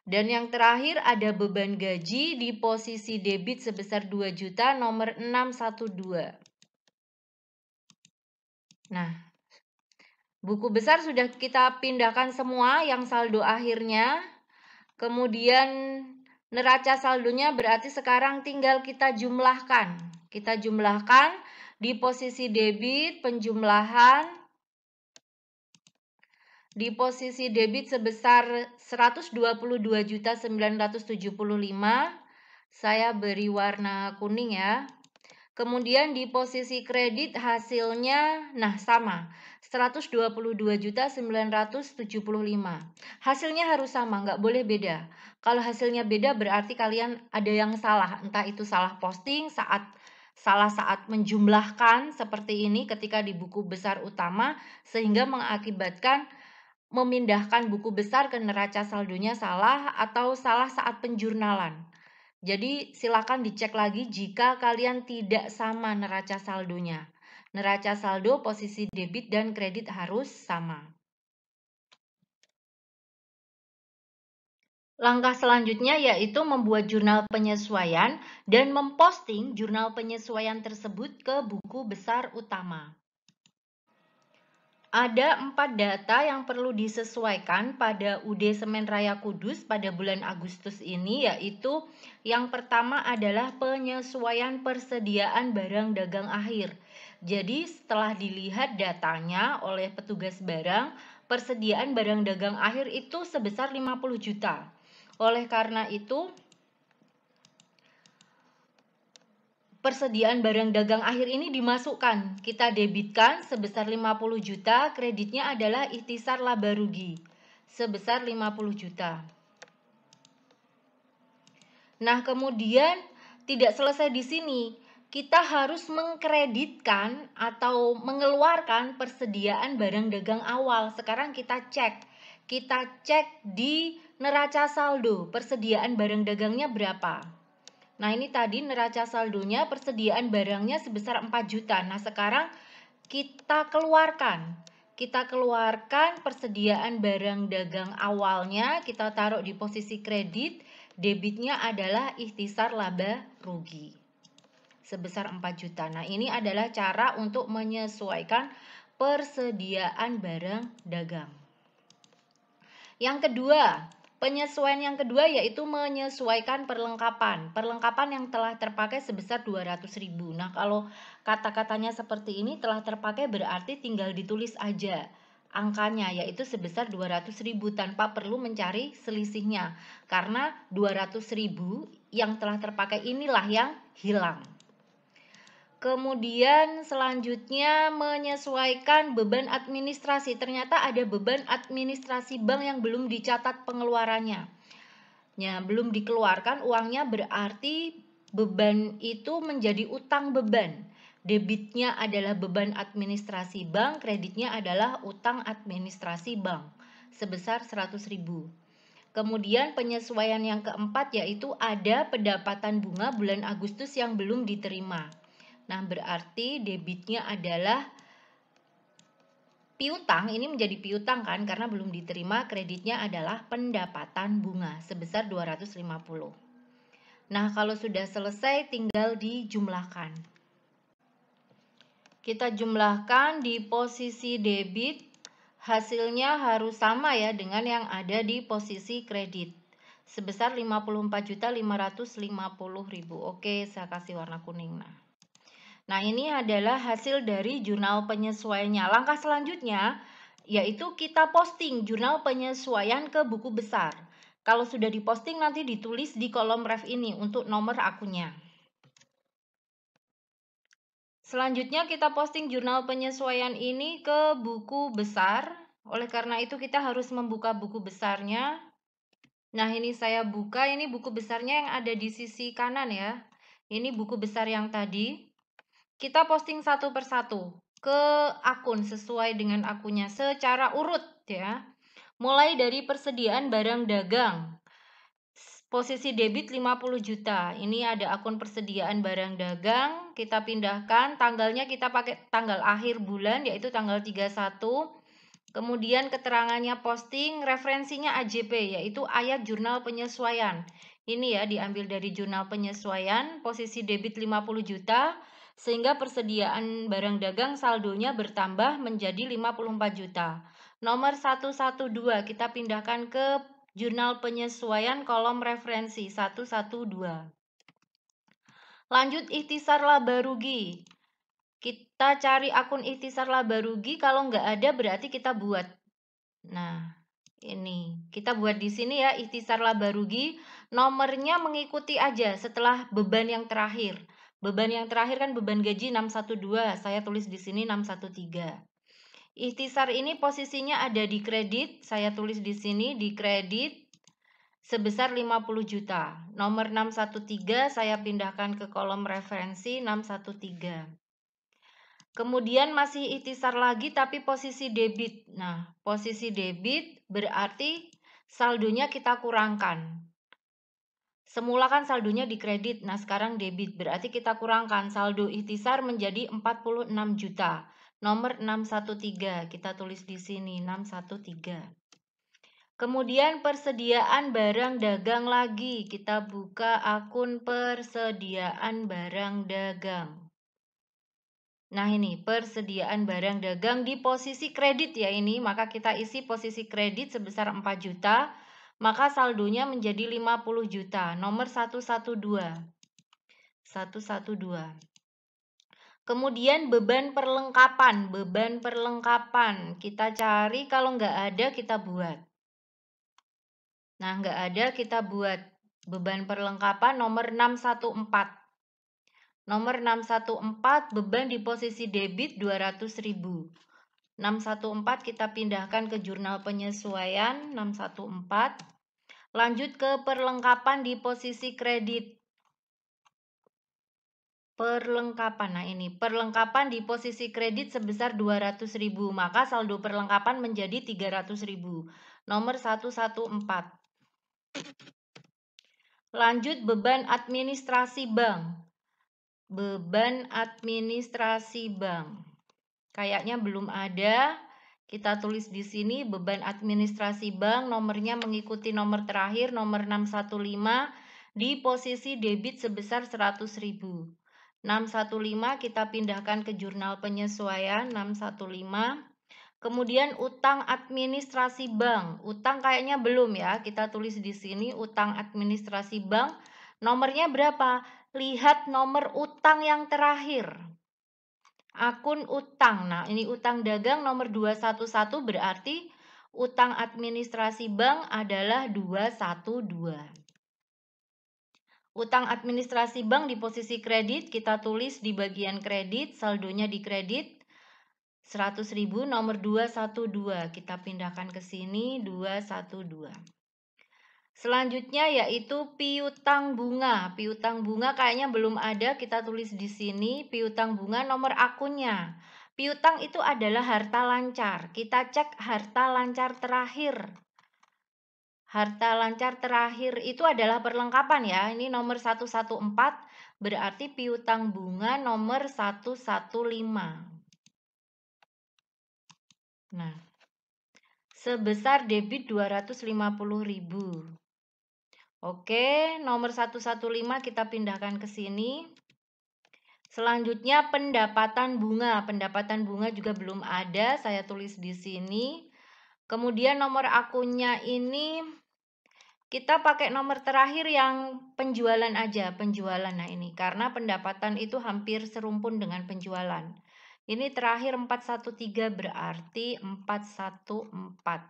Dan yang terakhir ada beban gaji di posisi debit sebesar 2 juta nomor 612. Nah, buku besar sudah kita pindahkan semua yang saldo akhirnya. Kemudian Neraca saldonya berarti sekarang tinggal kita jumlahkan. Kita jumlahkan di posisi debit penjumlahan di posisi debit sebesar 122.975. Saya beri warna kuning ya. Kemudian di posisi kredit hasilnya sama, 122.975. Hasilnya harus sama, nggak boleh beda. Kalau hasilnya beda berarti kalian ada yang salah, entah itu salah posting salah saat menjumlahkan seperti ini ketika di buku besar utama sehingga mengakibatkan memindahkan buku besar ke neraca saldonya salah atau salah saat penjurnalan. Jadi silakan dicek lagi jika kalian tidak sama neraca saldonya. Neraca saldo posisi debit dan kredit harus sama. Langkah selanjutnya yaitu membuat jurnal penyesuaian dan memposting jurnal penyesuaian tersebut ke buku besar utama. Ada 4 data yang perlu disesuaikan pada UD Semen Raya Kudus pada bulan Agustus ini, yaitu yang pertama adalah penyesuaian persediaan barang dagang akhir. Jadi setelah dilihat datanya oleh petugas barang, persediaan barang dagang akhir itu sebesar 50 juta. Oleh karena itu, persediaan barang dagang akhir ini dimasukkan. Kita debitkan sebesar 50 juta, kreditnya adalah ikhtisar laba rugi sebesar 50 juta. Nah, kemudian tidak selesai di sini. Kita harus mengkreditkan atau mengeluarkan persediaan barang dagang awal. Sekarang kita cek. Kita cek di neraca saldo, persediaan barang dagangnya berapa. Nah, ini tadi neraca saldonya persediaan barangnya sebesar 4 juta. Nah, sekarang kita keluarkan. Kita keluarkan persediaan barang dagang awalnya, kita taruh di posisi kredit, debitnya adalah ikhtisar laba rugi sebesar 4 juta. Nah, ini adalah cara untuk menyesuaikan persediaan barang dagang. Yang kedua, penyesuaian yang kedua yaitu menyesuaikan perlengkapan. Perlengkapan yang telah terpakai sebesar 200.000. Nah, kalau kata-katanya seperti ini telah terpakai berarti tinggal ditulis aja angkanya yaitu sebesar 200.000 tanpa perlu mencari selisihnya. Karena 200.000 yang telah terpakai inilah yang hilang. Kemudian selanjutnya menyesuaikan beban administrasi. Ternyata ada beban administrasi bank yang belum dicatat pengeluarannya. Ya, belum dikeluarkan uangnya berarti beban itu menjadi utang beban. Debitnya adalah beban administrasi bank, kreditnya adalah utang administrasi bank sebesar 100.000. Kemudian penyesuaian yang keempat yaitu ada pendapatan bunga bulan Agustus yang belum diterima. Nah, berarti debitnya adalah piutang, ini menjadi piutang kan karena belum diterima, kreditnya adalah pendapatan bunga sebesar 250. Nah, kalau sudah selesai tinggal dijumlahkan. Kita jumlahkan di posisi debit, hasilnya harus sama ya dengan yang ada di posisi kredit sebesar 54.550.000. Oke, saya kasih warna kuning. Nah, ini adalah hasil dari jurnal penyesuaiannya. Langkah selanjutnya yaitu kita posting jurnal penyesuaian ke buku besar. Kalau sudah diposting nanti ditulis di kolom ref ini untuk nomor akunnya. Selanjutnya kita posting jurnal penyesuaian ini ke buku besar. Oleh karena itu kita harus membuka buku besarnya. Nah, ini saya buka, ini buku besarnya yang ada di sisi kanan ya. Ini buku besar yang tadi. Kita posting satu persatu ke akun sesuai dengan akunnya secara urut ya. Mulai dari persediaan barang dagang. Posisi debit 50 juta. Ini ada akun persediaan barang dagang. Kita pindahkan, tanggalnya kita pakai tanggal akhir bulan yaitu tanggal 31. Kemudian keterangannya posting, referensinya AJP yaitu ayat jurnal penyesuaian. Ini ya diambil dari jurnal penyesuaian, posisi debit 50 juta. Sehingga persediaan barang dagang saldonya bertambah menjadi 54 juta. Nomor 112 kita pindahkan ke Jurnal penyesuaian kolom referensi 112. Lanjut ikhtisar laba rugi. Kita cari akun ikhtisar laba rugi, kalau nggak ada berarti kita buat. Nah, ini kita buat di sini ya, ikhtisar laba rugi. Nomornya mengikuti aja setelah beban yang terakhir. Beban yang terakhir kan beban gaji 612, saya tulis di sini 613. Ikhtisar ini posisinya ada di kredit, saya tulis di sini di kredit sebesar 50 juta. Nomor 613 saya pindahkan ke kolom referensi 613. Kemudian masih ikhtisar lagi tapi posisi debit. Nah, posisi debit berarti saldonya kita kurangkan. Semula kan saldonya di kredit, nah sekarang debit. Berarti kita kurangkan saldo ikhtisar menjadi 46 juta. Nomor 613, kita tulis di sini 613. Kemudian persediaan barang dagang lagi. Kita buka akun persediaan barang dagang. Nah ini persediaan barang dagang di posisi kredit ya ini, maka kita isi posisi kredit sebesar 4 juta, maka saldonya menjadi 50 juta, nomor 112. Kemudian beban perlengkapan, kita cari, kalau nggak ada kita buat. Nah nggak ada kita buat beban perlengkapan nomor 614. Nomor 614 beban di posisi debit 200.000. 614 kita pindahkan ke jurnal penyesuaian 614. Lanjut ke perlengkapan di posisi kredit. Perlengkapan, nah ini perlengkapan di posisi kredit sebesar 200.000, maka saldo perlengkapan menjadi 300.000. Nomor 114. Lanjut beban administrasi bank. Beban administrasi bank. Kayaknya belum ada. Kita tulis di sini beban administrasi bank, nomornya mengikuti nomor terakhir, nomor 615 di posisi debit sebesar 100.000. 615 kita pindahkan ke jurnal penyesuaian 615. Kemudian utang administrasi bank. Utang kayaknya belum ya. Kita tulis di sini utang administrasi bank. Nomornya berapa? Lihat nomor utang yang terakhir. Akun utang. Nah, ini utang dagang nomor 211 berarti utang administrasi bank adalah 212. Utang administrasi bank di posisi kredit kita tulis di bagian kredit, saldonya di kredit 100.000, nomor 212. Kita pindahkan ke sini 212. Selanjutnya yaitu piutang bunga. Piutang bunga kayaknya belum ada, kita tulis di sini piutang bunga nomor akunnya. Piutang itu adalah harta lancar. Kita cek harta lancar terakhir. Harta lancar terakhir itu adalah perlengkapan ya. Ini nomor 114, berarti piutang bunga nomor 115. Nah, sebesar debit 250.000. Oke, nomor 115 kita pindahkan ke sini. Selanjutnya pendapatan bunga. Pendapatan bunga juga belum ada, saya tulis di sini. Kemudian nomor akunnya ini kita pakai nomor terakhir yang penjualan aja, penjualan. Nah ini karena pendapatan itu hampir serumpun dengan penjualan. Ini terakhir 413 berarti 414.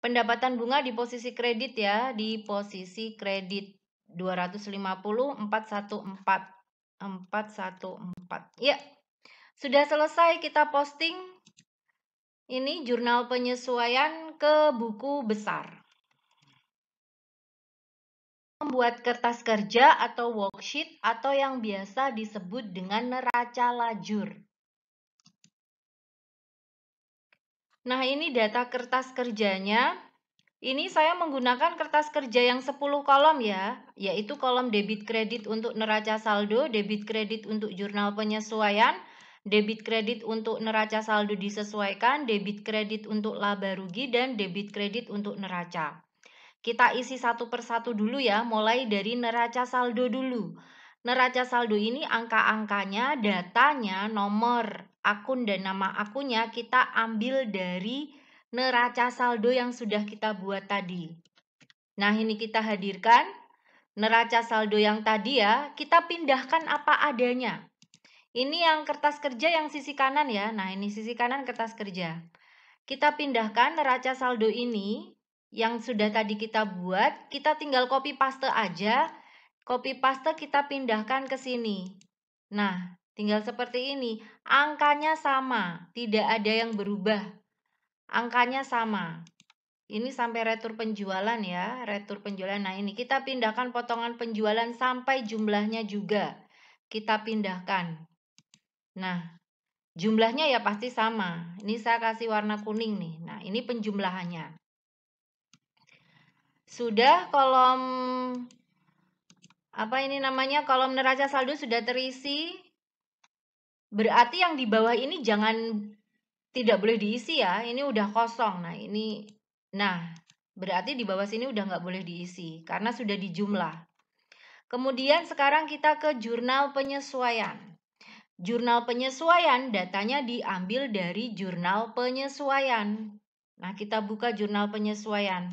Pendapatan bunga di posisi kredit ya, di posisi kredit 250 414. Ya, sudah selesai kita posting ini jurnal penyesuaian ke buku besar. Membuat kertas kerja atau worksheet atau yang biasa disebut dengan neraca lajur. Nah, ini data kertas kerjanya. Ini saya menggunakan kertas kerja yang 10 kolom ya, yaitu kolom debit kredit untuk neraca saldo, debit kredit untuk jurnal penyesuaian, debit kredit untuk neraca saldo disesuaikan, debit kredit untuk laba rugi, dan debit kredit untuk neraca. Kita isi satu persatu dulu ya, mulai dari neraca saldo dulu. Neraca saldo ini angka-angkanya, datanya, nomor akun dan nama akunnya kita ambil dari neraca saldo yang sudah kita buat tadi. Nah, ini kita hadirkan neraca saldo yang tadi ya, kita pindahkan apa adanya. Ini yang kertas kerja yang sisi kanan ya. Nah, ini sisi kanan kertas kerja. Kita pindahkan neraca saldo ini yang sudah tadi kita buat, kita tinggal copy paste aja. Copy paste kita pindahkan ke sini. Nah, tinggal seperti ini. Angkanya sama, tidak ada yang berubah. Angkanya sama. Ini sampai retur penjualan ya, retur penjualan. Nah, ini kita pindahkan potongan penjualan sampai jumlahnya juga. Kita pindahkan. Nah, jumlahnya ya pasti sama. Ini saya kasih warna kuning nih. Nah, ini penjumlahannya. Sudah kolom kolom neraca saldo sudah terisi. Berarti yang di bawah ini tidak boleh diisi ya. Ini udah kosong. Nah, berarti di bawah sini udah nggak boleh diisi karena sudah dijumlah. Kemudian sekarang kita ke jurnal penyesuaian. Jurnal penyesuaian datanya diambil dari jurnal penyesuaian. Nah, kita buka jurnal penyesuaian.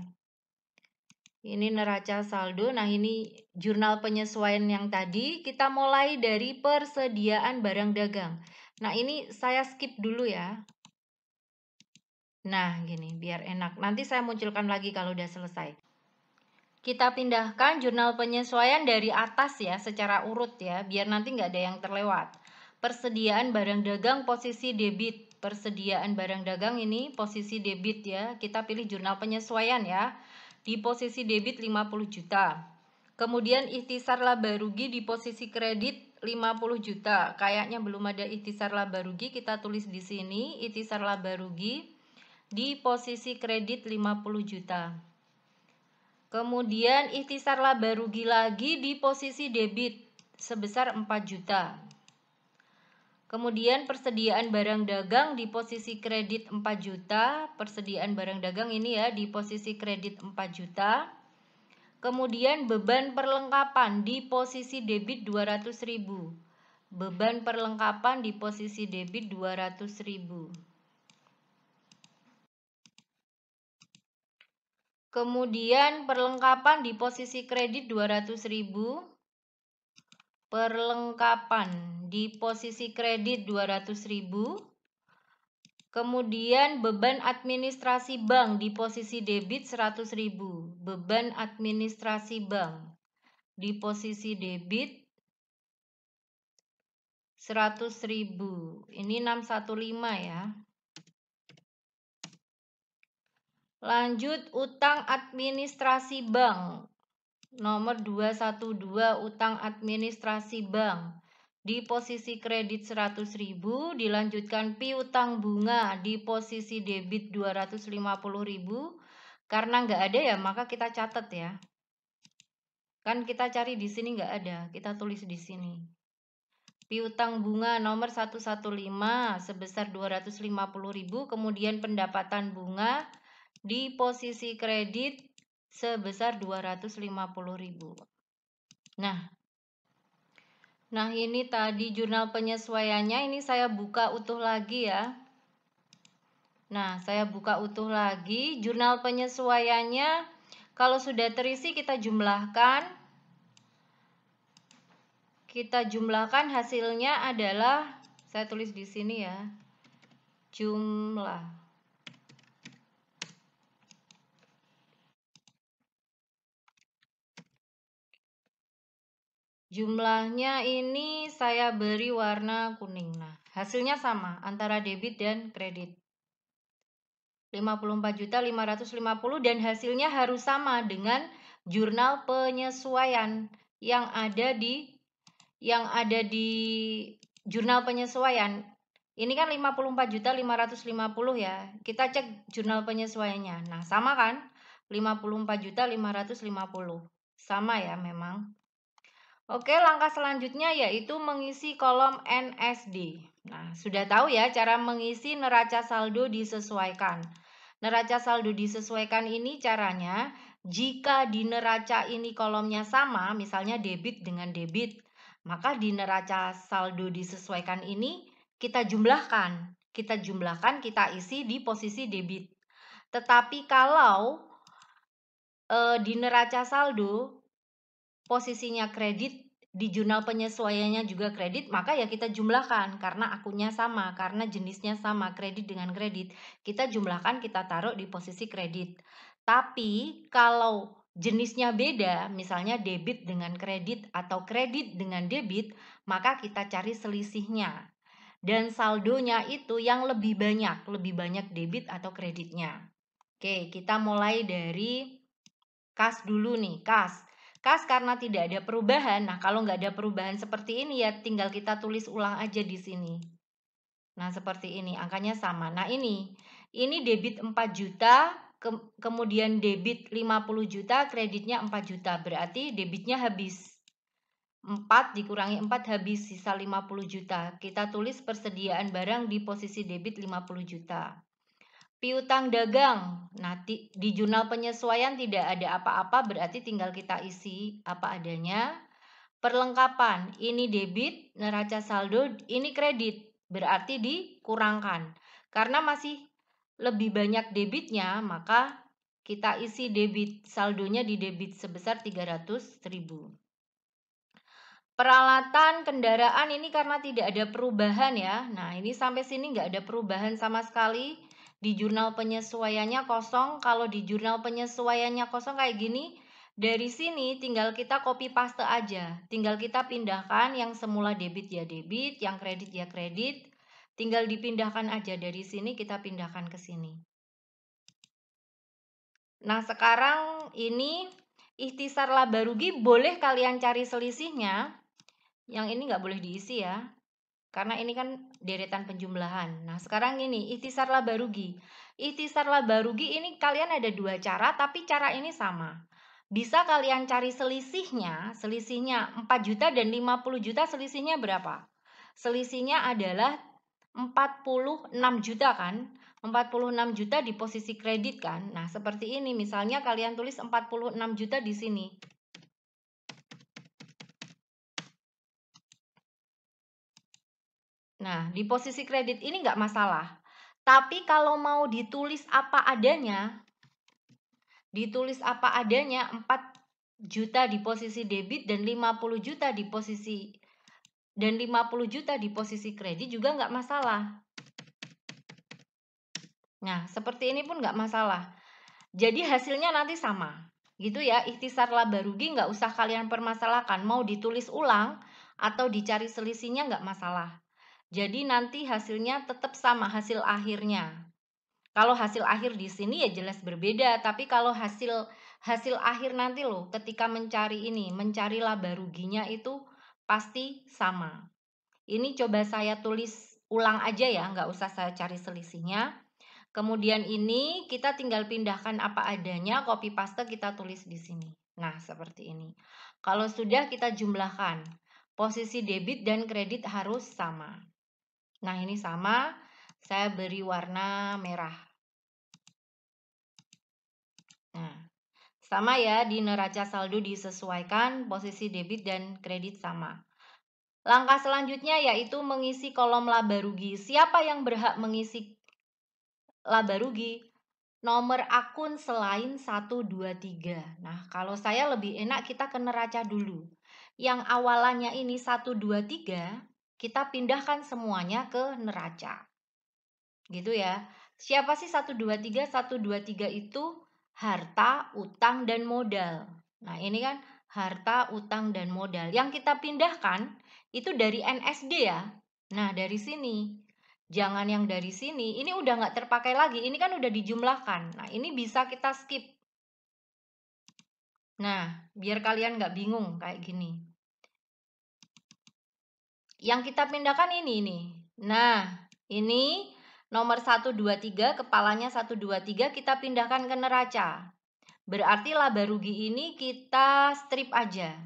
Ini neraca saldo. Nah, ini jurnal penyesuaian yang tadi. Kita mulai dari persediaan barang dagang. Nah, ini saya skip dulu ya. Nah, gini, biar enak. Nanti saya munculkan lagi kalau udah selesai. Kita pindahkan jurnal penyesuaian dari atas ya, secara urut ya, biar nanti nggak ada yang terlewat. Persediaan barang dagang posisi debit. Persediaan barang dagang ini posisi debit ya. Kita pilih jurnal penyesuaian ya. Di posisi debit 50 juta. Kemudian ikhtisar laba rugi di posisi kredit 50 juta. Kayaknya belum ada ikhtisar laba rugi, kita tulis di sini ikhtisar laba rugi di posisi kredit 50 juta. Kemudian ikhtisar laba rugi lagi di posisi debit sebesar 4 juta. Kemudian persediaan barang dagang di posisi kredit 4 juta. Persediaan barang dagang ini ya di posisi kredit 4 juta. Kemudian beban perlengkapan di posisi debit 200.000. Beban perlengkapan di posisi debit 200.000. Kemudian perlengkapan di posisi kredit 200.000. Perlengkapan di posisi kredit 200.000. Kemudian beban administrasi bank di posisi debit 100.000. Beban administrasi bank di posisi debit 100.000. Ini 615 ya. Lanjut utang administrasi bank. Nomor 212 utang administrasi bank. Di posisi kredit 100.000 dilanjutkan piutang bunga di posisi debit 250.000. Karena nggak ada ya maka kita catat ya. Kan kita cari di sini nggak ada, kita tulis di sini. Piutang bunga nomor 115 sebesar 250.000, kemudian pendapatan bunga di posisi kredit sebesar 250.000. Nah, ini tadi jurnal penyesuaiannya, ini saya buka utuh lagi ya. Nah, saya buka utuh lagi jurnal penyesuaiannya. Kalau sudah terisi kita jumlahkan. Kita jumlahkan hasilnya adalah, saya tulis di sini ya, jumlah. Jumlahnya ini saya beri warna kuning. Nah, hasilnya sama antara debit dan kredit. 54.550 dan hasilnya harus sama dengan jurnal penyesuaian yang ada di jurnal penyesuaian. Ini kan 54.550 ya. Kita cek jurnal penyesuaiannya. Nah, sama kan? 54.550. Sama ya memang. Oke, langkah selanjutnya yaitu mengisi kolom NSD. Nah, sudah tahu ya cara mengisi neraca saldo disesuaikan. Neraca saldo disesuaikan ini caranya, jika di neraca ini kolomnya sama, misalnya debit dengan debit, maka di neraca saldo disesuaikan ini kita jumlahkan. Kita isi di posisi debit. Tetapi kalau di neraca saldo posisinya kredit, di jurnal penyesuaiannya juga kredit, maka ya kita jumlahkan karena akunnya sama, karena jenisnya sama, kredit dengan kredit. Kita jumlahkan, kita taruh di posisi kredit. Tapi kalau jenisnya beda, misalnya debit dengan kredit atau kredit dengan debit, maka kita cari selisihnya. Dan saldonya itu yang lebih banyak debit atau kreditnya. Oke, kita mulai dari kas dulu nih, kas. Kas karena tidak ada perubahan. Nah, kalau nggak ada perubahan seperti ini ya tinggal kita tulis ulang aja di sini. Nah, seperti ini, angkanya sama. Nah, ini debit 4 juta, kemudian debit 50 juta, kreditnya 4 juta. Berarti debitnya habis. 4 dikurangi 4 habis, sisa 50 juta. Kita tulis persediaan barang di posisi debit 50 juta. Piutang dagang. Nah, di jurnal penyesuaian tidak ada apa-apa, berarti tinggal kita isi apa adanya. Perlengkapan, ini debit, neraca saldo, ini kredit, berarti dikurangkan. Karena masih lebih banyak debitnya, maka kita isi debit, saldonya di debit sebesar 300.000. Peralatan kendaraan ini karena tidak ada perubahan ya. Nah, ini sampai sini nggak ada perubahan sama sekali. Di jurnal penyesuaiannya kosong. Kalau di jurnal penyesuaiannya kosong kayak gini, dari sini tinggal kita copy paste aja. Tinggal kita pindahkan yang semula debit ya debit, yang kredit ya kredit. Tinggal dipindahkan aja dari sini, kita pindahkan ke sini. Nah, sekarang ini ikhtisar laba rugi boleh kalian cari selisihnya. Yang ini nggak boleh diisi ya, karena ini kan deretan penjumlahan. Nah, sekarang ini ikhtisar laba rugi. Ikhtisar laba rugi ini kalian ada dua cara, tapi cara ini sama. Bisa kalian cari selisihnya 4 juta dan 50 juta, selisihnya berapa? Selisihnya adalah 46 juta kan? 46 juta di posisi kredit kan? Nah, seperti ini. Misalnya kalian tulis 46 juta di sini. Nah, di posisi kredit ini nggak masalah. Tapi kalau mau ditulis apa adanya, 4 juta di posisi debit dan 50 juta di posisi kredit juga nggak masalah. Nah, seperti ini pun nggak masalah. Jadi hasilnya nanti sama. Gitu ya, ikhtisar laba rugi nggak usah kalian permasalahkan. Mau ditulis ulang atau dicari selisihnya nggak masalah. Jadi nanti hasilnya tetap sama, hasil akhirnya. Kalau hasil akhir di sini ya jelas berbeda, tapi kalau hasil akhir nanti loh ketika mencari laba ruginya itu pasti sama. Ini coba saya tulis ulang aja ya, nggak usah saya cari selisihnya. Kemudian ini kita tinggal pindahkan apa adanya, copy paste kita tulis di sini. Nah, seperti ini. Kalau sudah kita jumlahkan, posisi debit dan kredit harus sama. Nah, ini sama, saya beri warna merah. Nah, sama ya, di neraca saldo disesuaikan, posisi debit dan kredit sama. Langkah selanjutnya yaitu mengisi kolom laba rugi. Siapa yang berhak mengisi laba rugi? Nomor akun selain 1, 2, 3. Nah, kalau saya lebih enak kita ke neraca dulu. Yang awalannya ini 1, 2, 3, kita pindahkan semuanya ke neraca. Gitu ya. Siapa sih 1, 2, 3? 1, 2, 3 itu harta, utang, dan modal. Nah, ini kan harta, utang, dan modal. Yang kita pindahkan itu dari NSD ya. Nah, dari sini. Jangan yang dari sini. Ini udah nggak terpakai lagi. Ini kan udah dijumlahkan. Nah, ini bisa kita skip. Nah, biar kalian nggak bingung kayak gini. Yang kita pindahkan ini nih. Nah, ini nomor 1, 2, 3, kepalanya 1, 2, 3 kita pindahkan ke neraca. Berarti laba rugi ini kita strip aja.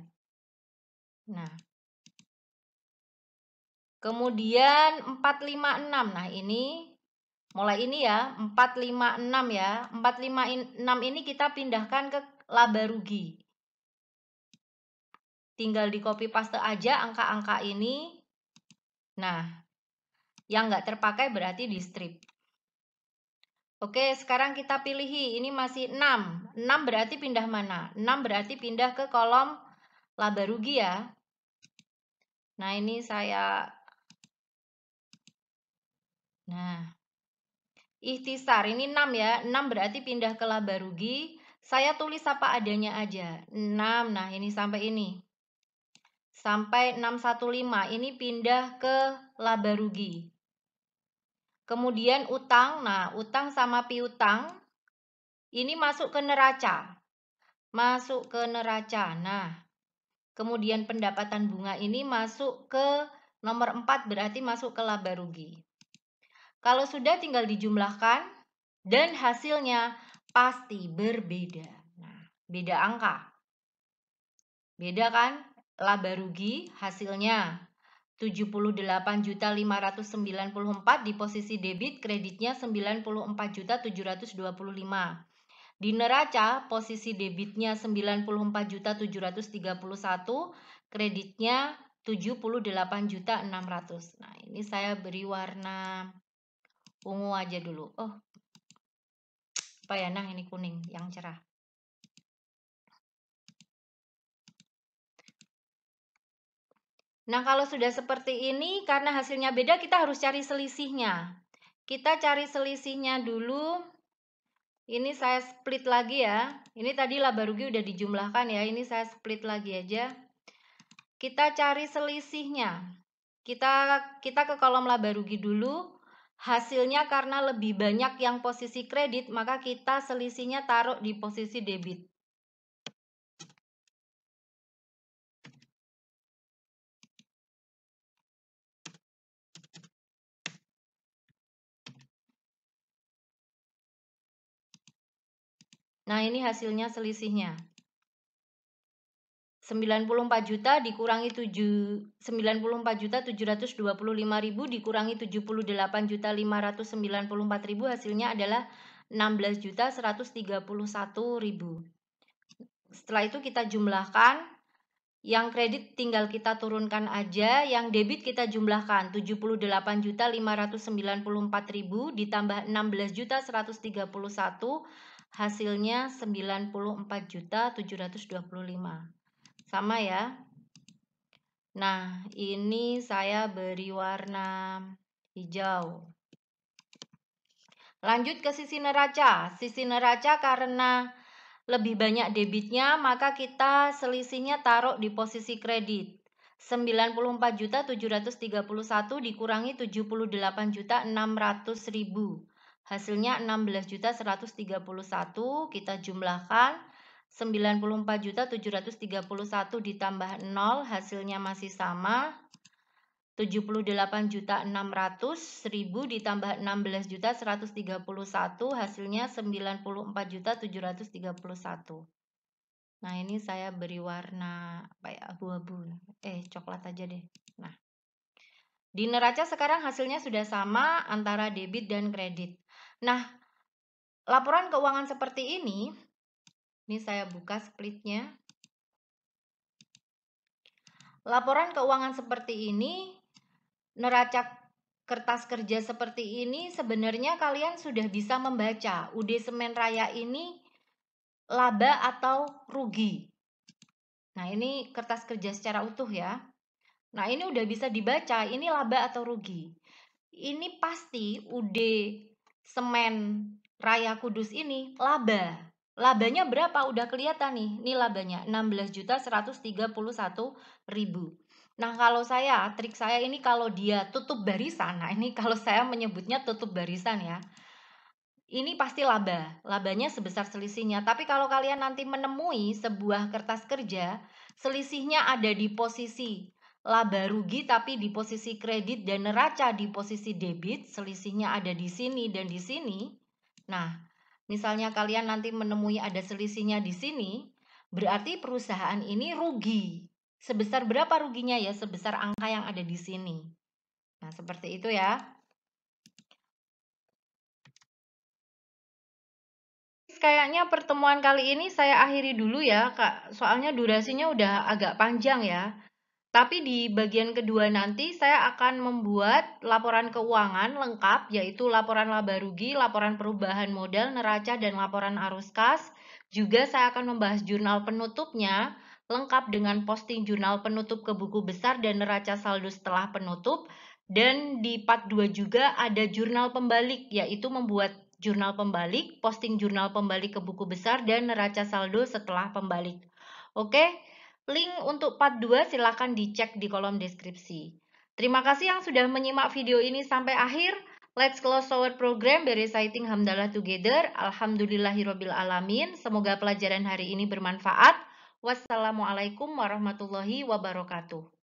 Nah, kemudian 4, 5, 6. Nah, ini mulai ini ya, 4, 5, 6 ya. 4, 5, 6 ini kita pindahkan ke laba rugi. Tinggal di copy paste aja angka-angka ini. Nah, yang nggak terpakai berarti di strip. Oke, sekarang kita pilih ini masih 6. 6 berarti pindah mana? 6 berarti pindah ke kolom laba rugi ya. Nah, ini saya ikhtisar, ini 6 ya. 6 berarti pindah ke laba rugi. Saya tulis apa adanya aja. 6, nah ini sampai ini. Sampai 615, ini pindah ke laba rugi. Kemudian utang, nah utang sama piutang ini masuk ke neraca. Masuk ke neraca. Nah, kemudian pendapatan bunga ini masuk ke nomor 4 berarti masuk ke laba rugi. Kalau sudah tinggal dijumlahkan dan hasilnya pasti berbeda. Nah, beda angka. Beda kan? Laba rugi hasilnya 78.594 di posisi debit, kreditnya 94.725. Di neraca posisi debitnya 94.731, kreditnya 78.600. Nah, ini saya beri warna ungu aja dulu. Oh, apa ya? Nah, ini kuning yang cerah. Nah, kalau sudah seperti ini, karena hasilnya beda, kita harus cari selisihnya. Kita cari selisihnya dulu. Ini saya split lagi ya. Ini tadi laba rugi udah dijumlahkan ya. Ini saya split lagi aja. Kita cari selisihnya. Kita ke kolom laba rugi dulu. Hasilnya karena lebih banyak yang posisi kredit, maka kita selisihnya taruh di posisi debit. Nah, ini hasilnya selisihnya. 94 juta dikurangi 94.725.000 dikurangi 78.594.000 hasilnya adalah 16.131.000. Setelah itu kita jumlahkan, yang kredit tinggal kita turunkan aja, yang debit kita jumlahkan 78.594.000 ditambah 16.131 hasilnya 94.725. Sama ya. Nah, ini saya beri warna hijau. Lanjut ke sisi neraca. Sisi neraca karena lebih banyak debitnya, maka kita selisihnya taruh di posisi kredit. 94.731 dikurangi 78.600.000. Hasilnya 16.131, kita jumlahkan. 94.731 ditambah 0 hasilnya masih sama. 78.600.000 ditambah 16.131 hasilnya 94.731. Nah, ini saya beri warna apa ya, abu-abu. Coklat aja deh. Nah, di neraca sekarang hasilnya sudah sama antara debit dan kredit. Nah, laporan keuangan seperti ini saya buka splitnya. Laporan keuangan seperti ini, neraca kertas kerja seperti ini, sebenarnya kalian sudah bisa membaca UD Semen Raya ini laba atau rugi. Nah, ini kertas kerja secara utuh ya. Nah, ini udah bisa dibaca, ini laba atau rugi. Ini pasti UD Semen Raya Kudus ini laba. Labanya berapa? Udah kelihatan nih. Ini labanya 16.131.000. Nah, kalau trik saya ini kalau dia tutup barisan. Nah, ini kalau saya menyebutnya tutup barisan ya. Ini pasti laba. Labanya sebesar selisihnya. Tapi kalau kalian nanti menemui sebuah kertas kerja, selisihnya ada di posisi laba rugi tapi di posisi kredit dan neraca di posisi debit, selisihnya ada di sini dan di sini. Nah, misalnya kalian nanti menemui ada selisihnya di sini, berarti perusahaan ini rugi. Sebesar berapa ruginya ya? Sebesar angka yang ada di sini. Nah, seperti itu ya. Kayaknya pertemuan kali ini saya akhiri dulu ya, Kak. Soalnya durasinya udah agak panjang ya. Tapi di bagian kedua nanti saya akan membuat laporan keuangan lengkap, yaitu laporan laba rugi, laporan perubahan modal, neraca, dan laporan arus kas. Juga saya akan membahas jurnal penutupnya, lengkap dengan posting jurnal penutup ke buku besar dan neraca saldo setelah penutup. Dan di part 2 juga ada jurnal pembalik, yaitu membuat jurnal pembalik, posting jurnal pembalik ke buku besar, dan neraca saldo setelah pembalik. Oke? Link untuk part 2 silakan dicek di kolom deskripsi. Terima kasih yang sudah menyimak video ini sampai akhir. Let's close our program by reciting hamdalah together. Alhamdulillahirabbil alamin. Semoga pelajaran hari ini bermanfaat. Wassalamualaikum warahmatullahi wabarakatuh.